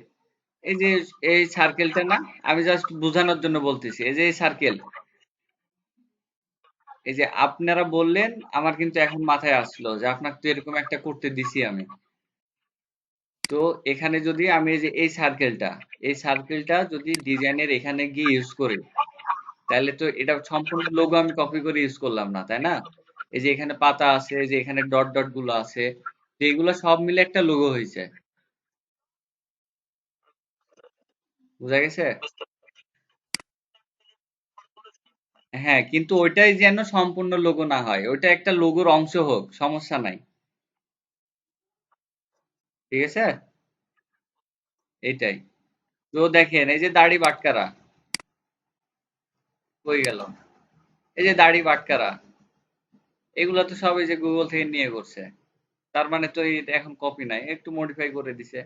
Speaker 1: এই যে এই সার্কেলটা না, আমি জাস্ট বোঝানোর জন্য বলতেছি, এই যে এই সার্কেল, এই যে আপনারা বললেন, আমার কিন্তু এখন মাথায় আসলো যে আপনাকে তো এরকম একটা করতে দিছি আমি। তো এখানে যদি আমি এই যে এই সার্কেলটা, এই সার্কেলটা যদি ডিজাইনের এখানে গিয়ে ইউজ করি, তাহলে তো এটা সম্পূর্ণ লোগো আমি কপি করে ইউজ করলাম না, তাই না? এই যে এখানে পাতা আছে, এই যে এখানে ডট ডট গুলো আছে, তো এগুলো সব মিলে একটা লোগো হয়েছে। বুঝা গেছে? হ্যাঁ, কিন্তু ওইটাই যেন সম্পূর্ণ লোগো না হয়, ওইটা একটা লোগোর অংশ হোক, সমস্যা নাই, ঠিক আছে? এইটাই। তো দেখেন এই যে দাড়ি বাটকারা হয়ে গেল, এই যে দাড়ি বাটকারা, এগুলো তো সব এই যে গুগল থেকে নিয়ে করছে। তার মানে তো এটা এখন কপি নাই, একটু মডিফাই করে দিছে।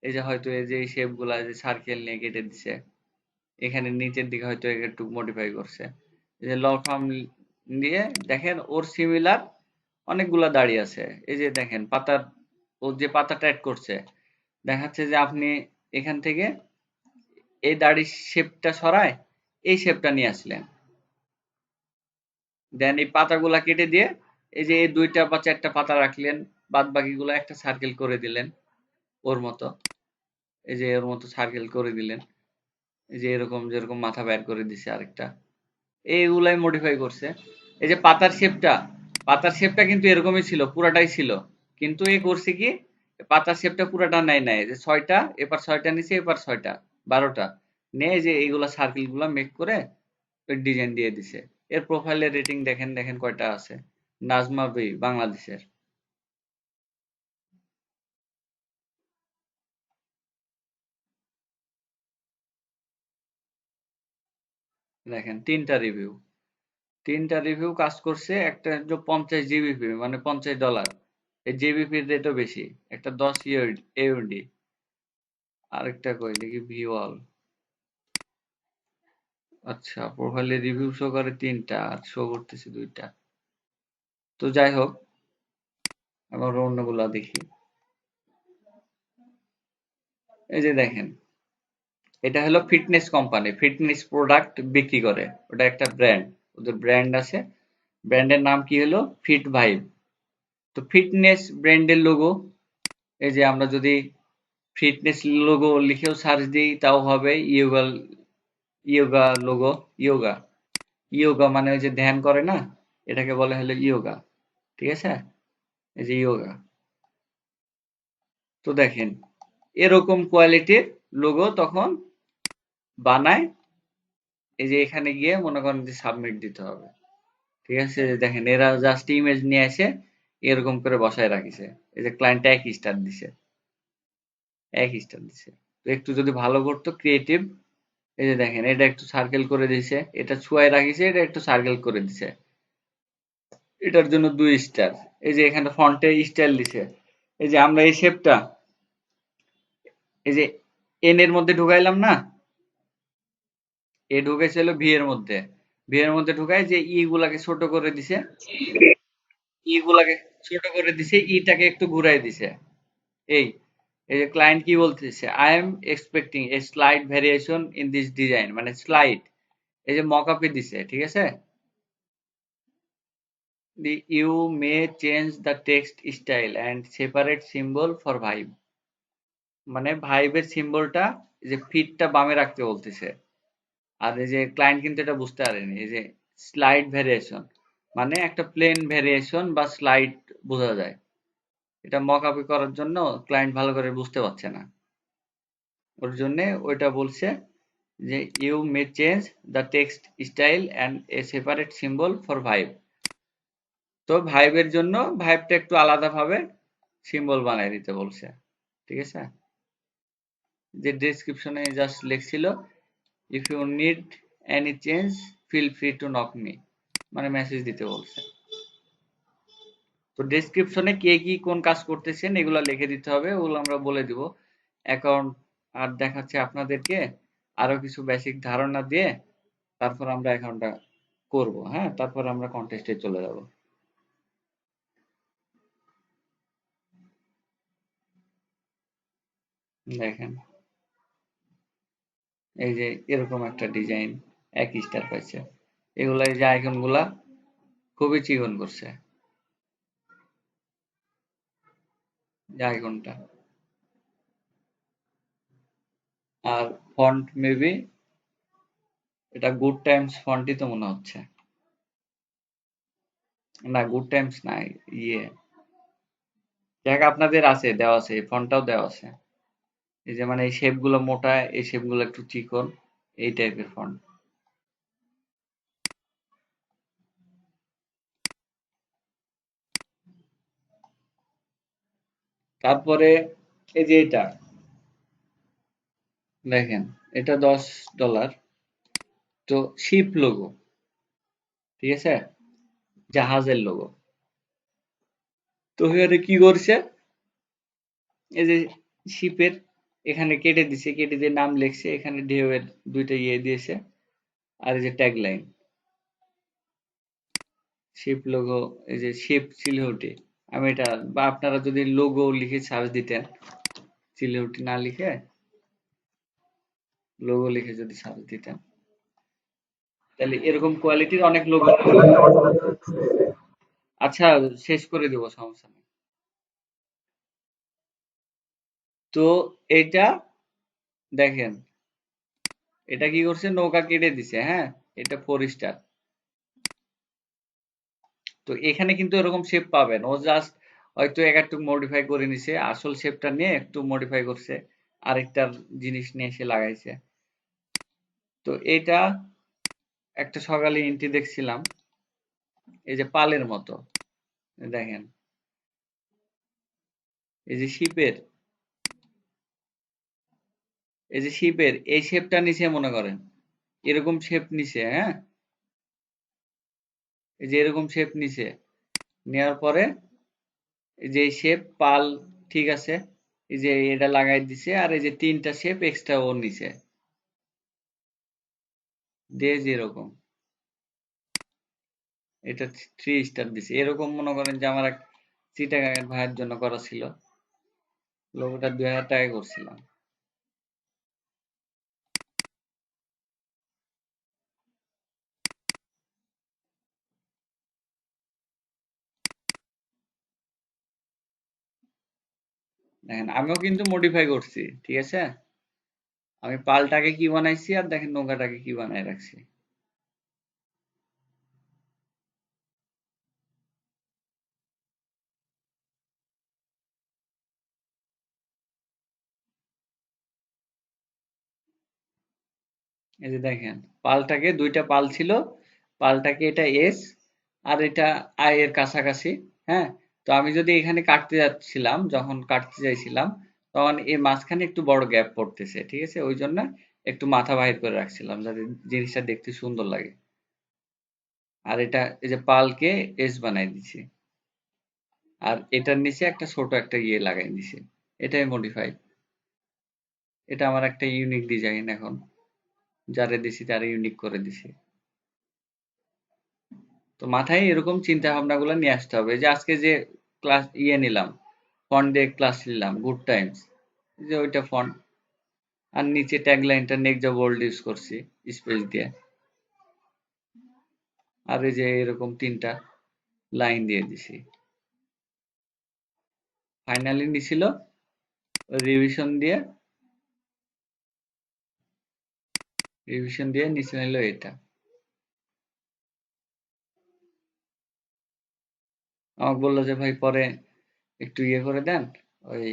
Speaker 1: এই যে হয়তো এই যে এই শেপ গুলা যে সার্কেল নিয়ে কেটে দিছে, এখানে নিচের দিকে হয়তো একটু মডিফাই করছে। এই যে ল ফার্ম দিয়ে দেখেন ওর সিমিলার অনেকগুলা দাড়ি আছে। এই যে দেখেন পাতার, ও যে পাতাটা অ্যাড করছে, দেখাচ্ছে যে আপনি এখান থেকে এই দাড়ির শেপটা সরায় এই শেপটা নিয়ে আসলেন, দেন এই পাতাগুলা কেটে দিয়ে এই যে এই দুইটা বা চারটা পাতা রাখলেন, বাদ বাকিগুলো একটা সার্কেল করে দিলেন ওর মতো। এই যে ওর মতো সার্কেল করে দিলেন, এই যে এরকম যেরকম মাথা বের করে দিছে আরেকটা, এইগুলাই মডিফাই করছে। এই যে পাতার শেপটা, পাতার শেপটা কিন্তু এরকমই ছিল, পুরাটাই ছিল, কিন্তু এ করছে কি, পাতার শেপটা পুরাটা নেয় নাই, যে ছয়টা, এবার ছয়টা নিচে, এবার ছয়টা, 12টা নিয়ে যে এইগুলা সার্কেল গুলা মেক করে ওই ডিজাইন দিয়ে দিছে। এর প্রোফাইলের রেটিং দেখেন, দেখেন কয়টা আছে, নাজমা বি বাংলাদেশের। দেখেন তিনটা রিভিউ, তিনটা রিভিউ কাজ করছে, একটা হচ্ছে 50 জিবিপি মানে $50, এই জিবিপির রেটও বেশি, একটা 10 AUD, আরেকটা কই দেখি ভিওয়াল। আচ্ছা, প্রোফাইলে রিভিউ শো করে তিনটা আর শো করতেছে দুইটা। তো যাই হোক, আবার অন্যগুলা দেখি। এই যে দেখেন, এটা হলো ফিটনেস কোম্পানি, ফিটনেস প্রোডাক্ট বিক্রি করে, ওটা একটা ব্র্যান্ড, ওদের ব্র্যান্ড আছে, ব্র্যান্ডের নাম কি হলো ফিট ভাইব। তো ফিটনেস ব্র্যান্ডের লোগো, এই যে আমরা যদি ফিটনেস লোগো লিখেও সার্চ দিই তাও হবে। Yoga, yoga logo, yoga, yoga মানে ওই যে ধ্যান করে না, এটাকে বলে হলো ইয়োগা। ঠিক আছে, এই যে ইয়োগা। তো দেখেন এরকম কোয়ালিটির লোগো তখন বানায়। এই যে এখানে গিয়ে মনে করেন যে সাবমিট দিতে হবে। ঠিক আছে, দেখেন এরা জাস্ট ইমেজ নিয়ে এসে এরকম করে বসায় রাখিছে। এই যে ক্লায়েন্ট এক স্টার দিছে, এক স্টার দিছে। তো একটু যদি ভালো করতো ক্রিয়েটিভ, এই যে দেখেন এটা একটু সার্কেল করে দিছে, এটা ছুঁয়ায় রাখিছে, এটা একটু সার্কেল করে দিছে, এটার জন্য 2 স্টার। এই যে এখানে ফন্টে স্টাইল দিছে। এই যে আমরা এই শেপটা এই যে এন এর মধ্যে ঢুকাইলাম না, এ ঢুকেছিল ভি এর মধ্যে, ভি এর মধ্যে ঢুকায় যে ই গুলাকে ছোট করে দিছে, ই গুলাকে ছোট করে দিছে, ইটাকে একটু ঘুরাই দিছে। এই এই যে ক্লায়েন্ট কি বলতেছে, I am expecting A slide variation in this design, মানে স্লাইড, এই যে মকআপে দিছে। ঠিক আছে, the you may change the text style and separate symbol for vibe, মানে ভাইবের সিম্বলটা যে ফিটটা বামে রাখতে বলতেছে। আর এই যে ক্লায়েন্ট কিন্তু এটা বুঝতে পারেনি, এই যে স্লাইড ভ্যারিয়েশন মানে একটা প্লেন ভ্যারিয়েশন বা স্লাইড বোঝা যায়, এটা মকআপি করার জন্য ক্লায়েন্ট ভালো করে বুঝতে পারছে না, ওর জন্য ওইটা বলছে যে you may change the text style and a separate symbol for vibe. তো ভাইবের জন্য ভাইবটা একটু আলাদাভাবে সিম্বল বানাই দিতে বলছে। ঠিক আছে, যে ডেসক্রিপশনে জাস্ট লিখছিল if you need any change feel free to knock me, মানে মেসেজ দিতে বলছে। তো ডেসক্রিপশনে কে কি কোন কাজ করতেছেন এগুলো লিখে দিতে হবে, ওগুলো আমরা বলে দিব অ্যাকাউন্ট। আর দেখাচ্ছে আপনাদেরকে আরো কিছু বেসিক ধারণা দিয়ে তারপর আমরা অ্যাকাউন্টটা করব। হ্যাঁ, তারপর আমরা কন্টেস্টে চলে যাব। দেখেন এই যে এরকম একটা ডিজাইন, এক স্টার পাইছে। এগুলা এই যে আইকন গুলা খুবই চিকন করছে, যে আইকনটা। আর ফন্ট মেবি এটা গুড টাইমস ফন্টই তো মনে হচ্ছে। না, গুড টাইমস না, ইয়ে যাক আপনাদের আছে, দেওয়া আছে, এই ফন্টটাও দেওয়া আছে। এই যে মানে এই শেপ গুলো মোটা, এই শেপ গুলো একটু চিকন, এই টাইপের ফন্ট। তারপরে এই যে এটা দেখেন, এটা $10। তো শিপ লোগো, ঠিক আছে, জাহাজের লোগো। তো এখানে কি করছে, এই যে শিপের এখানে কেটে দিছে, কেটে দিয়ে নাম লিখছে, এখানে ঢেউয়ের দুইটা ইয়ে দিয়েছে। আর এই যে ট্যাগলাইন শিপ লোগো, এই যে শিপ চিলহটি। আমি এটা, বা আপনারা যদি লোগো লিখে সার্চ দিতেন, চিলহটি না লিখে লোগো লিখে যদি সার্চ দিতেন, তাহলে এরকম কোয়ালিটির অনেক লোগো। আচ্ছা, শেষ করে দেবো, সমস্যা নেই। তো এটা দেখেন, এটা কি করছে, নৌকা কেটে দিছে। হ্যাঁ, এটা 4 স্টার। তো এখানে কিন্তু এরকম শেপ পাবেন, ও জাস্ট হয়তো একটু মডিফাই করে নিছে, আসল শেপটা নিয়ে একটু মডিফাই করছে, আরেকটার জিনিস নিয়ে এসে লাগাইছে। তো এটা একটা সকালে ইন্টি দেখছিলাম, এই যে পালের মতো, দেখেন এই যে শিপের, এই যে শিপের এই শেপটা নিচে মনে করেন, এরকম শেপ নিছে। হ্যাঁ, এই যে এরকম শেপ নিছে, নেওয়ার পরে এই যে শেপ পাল, ঠিক আছে, এই যে এটা লাগাই দিছে, আর এই যে 3টা শেপ এক্সট্রা ওর নিচে দিয়ে যে এরকম, এটা 3 স্টার দিছে। এরকম মনে করেন যে আমার এক চিটাগাঙের ভাইয়ের জন্য করা ছিল, লোগোটা 2000 টাকায় করছিলাম। দেখেন আমিও কিন্তু মডিফাই করছি, ঠিক আছে? আমি পালটাকে কি বানাইছি আর দেখেন নৌকাটাকে কি বানাই রাখছি। এই যে দেখেন, পালটাকে দুইটা পাল ছিল, পালটাকে এটা এস আর এটা আই এর কাছাকাছি। হ্যাঁ, তো আমি যদি এখানে কাটতে যাচ্ছিলাম, যখন কাটতে চাইছিলাম, তখন এই মাঝখানে একটু বড় গ্যাপ পড়তেছে, ঠিক আছে? ওই জন্য একটু মাথা বাহির করে রাখছিলাম যাতে জিনিসটা দেখতে সুন্দর লাগে। আর এটা এই যে পালকে এস বানাই দিছি, আর এটার নিচে একটা ছোট একটা ইয়ে লাগাই দিছি। এটাই মডিফাই। এটা আমার একটা ইউনিক ডিজাইন এখন, যারে দিছি তারে ইউনিক করে দিছি। তো মাথায় এরকম চিন্তা ভাবনাগুলো নিয়ে আসতে হবে। যে আজকে যে ক্লাস নিলাম, ফন্ট দিয়ে ক্লাস নিলাম, গুড টাইমস, যে ওইটা ফন্ট। আর নিচে ট্যাগ লাইনটা নেক্সট বোল্ড ইউজ করছি স্পেস দিয়ে। আর এই যে এরকম তিনটা লাইন দিয়ে দিছি। ফাইনালি নিছিল রিভিশন দিয়ে নিচে নিল এটা। আমাকে বললো যে ভাই পরে একটু ইয়ে করে দেন, ওই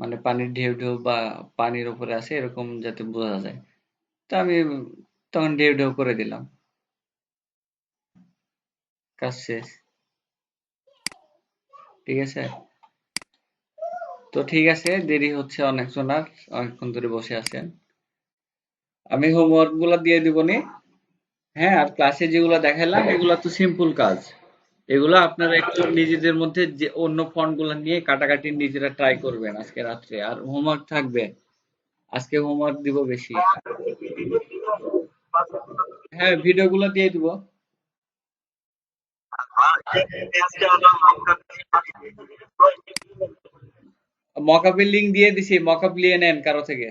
Speaker 1: মানে পানির ঢেউ ঢেউ বা পানির উপরে আছে এরকম যাতে বোঝা যায়। তো আমি তখন ঢেউ ঢেউ করে দিলাম, কাজ শেষ। ঠিক আছে? তো ঠিক আছে, দেরি হচ্ছে অনেকজনার, অনেকক্ষণ ধরে বসে আছেন। আমি হোমওয়ার্ক গুলা দিয়ে দিব নি। হ্যাঁ, আর ক্লাসে যেগুলো দেখালাম এগুলা তো সিম্পল কাজ। এগুলো আপনারা একটু নিজেদের মধ্যে যে অন্য ফন্ট গুলা নিয়ে কাটাকাটি নিজেরা ট্রাই করবেন আজকে রাত্রে। আর হোমওয়ার্ক থাকবে, আজকে হোমওয়ার্ক দিব বেশি। হ্যাঁ, ভিডিও গুলো দিয়ে দিব।
Speaker 2: আজকে হলো আমরা
Speaker 1: মকআপের লিঙ্ক দিয়ে দিছি, মকআপ নিয়ে নেন কারো থেকে।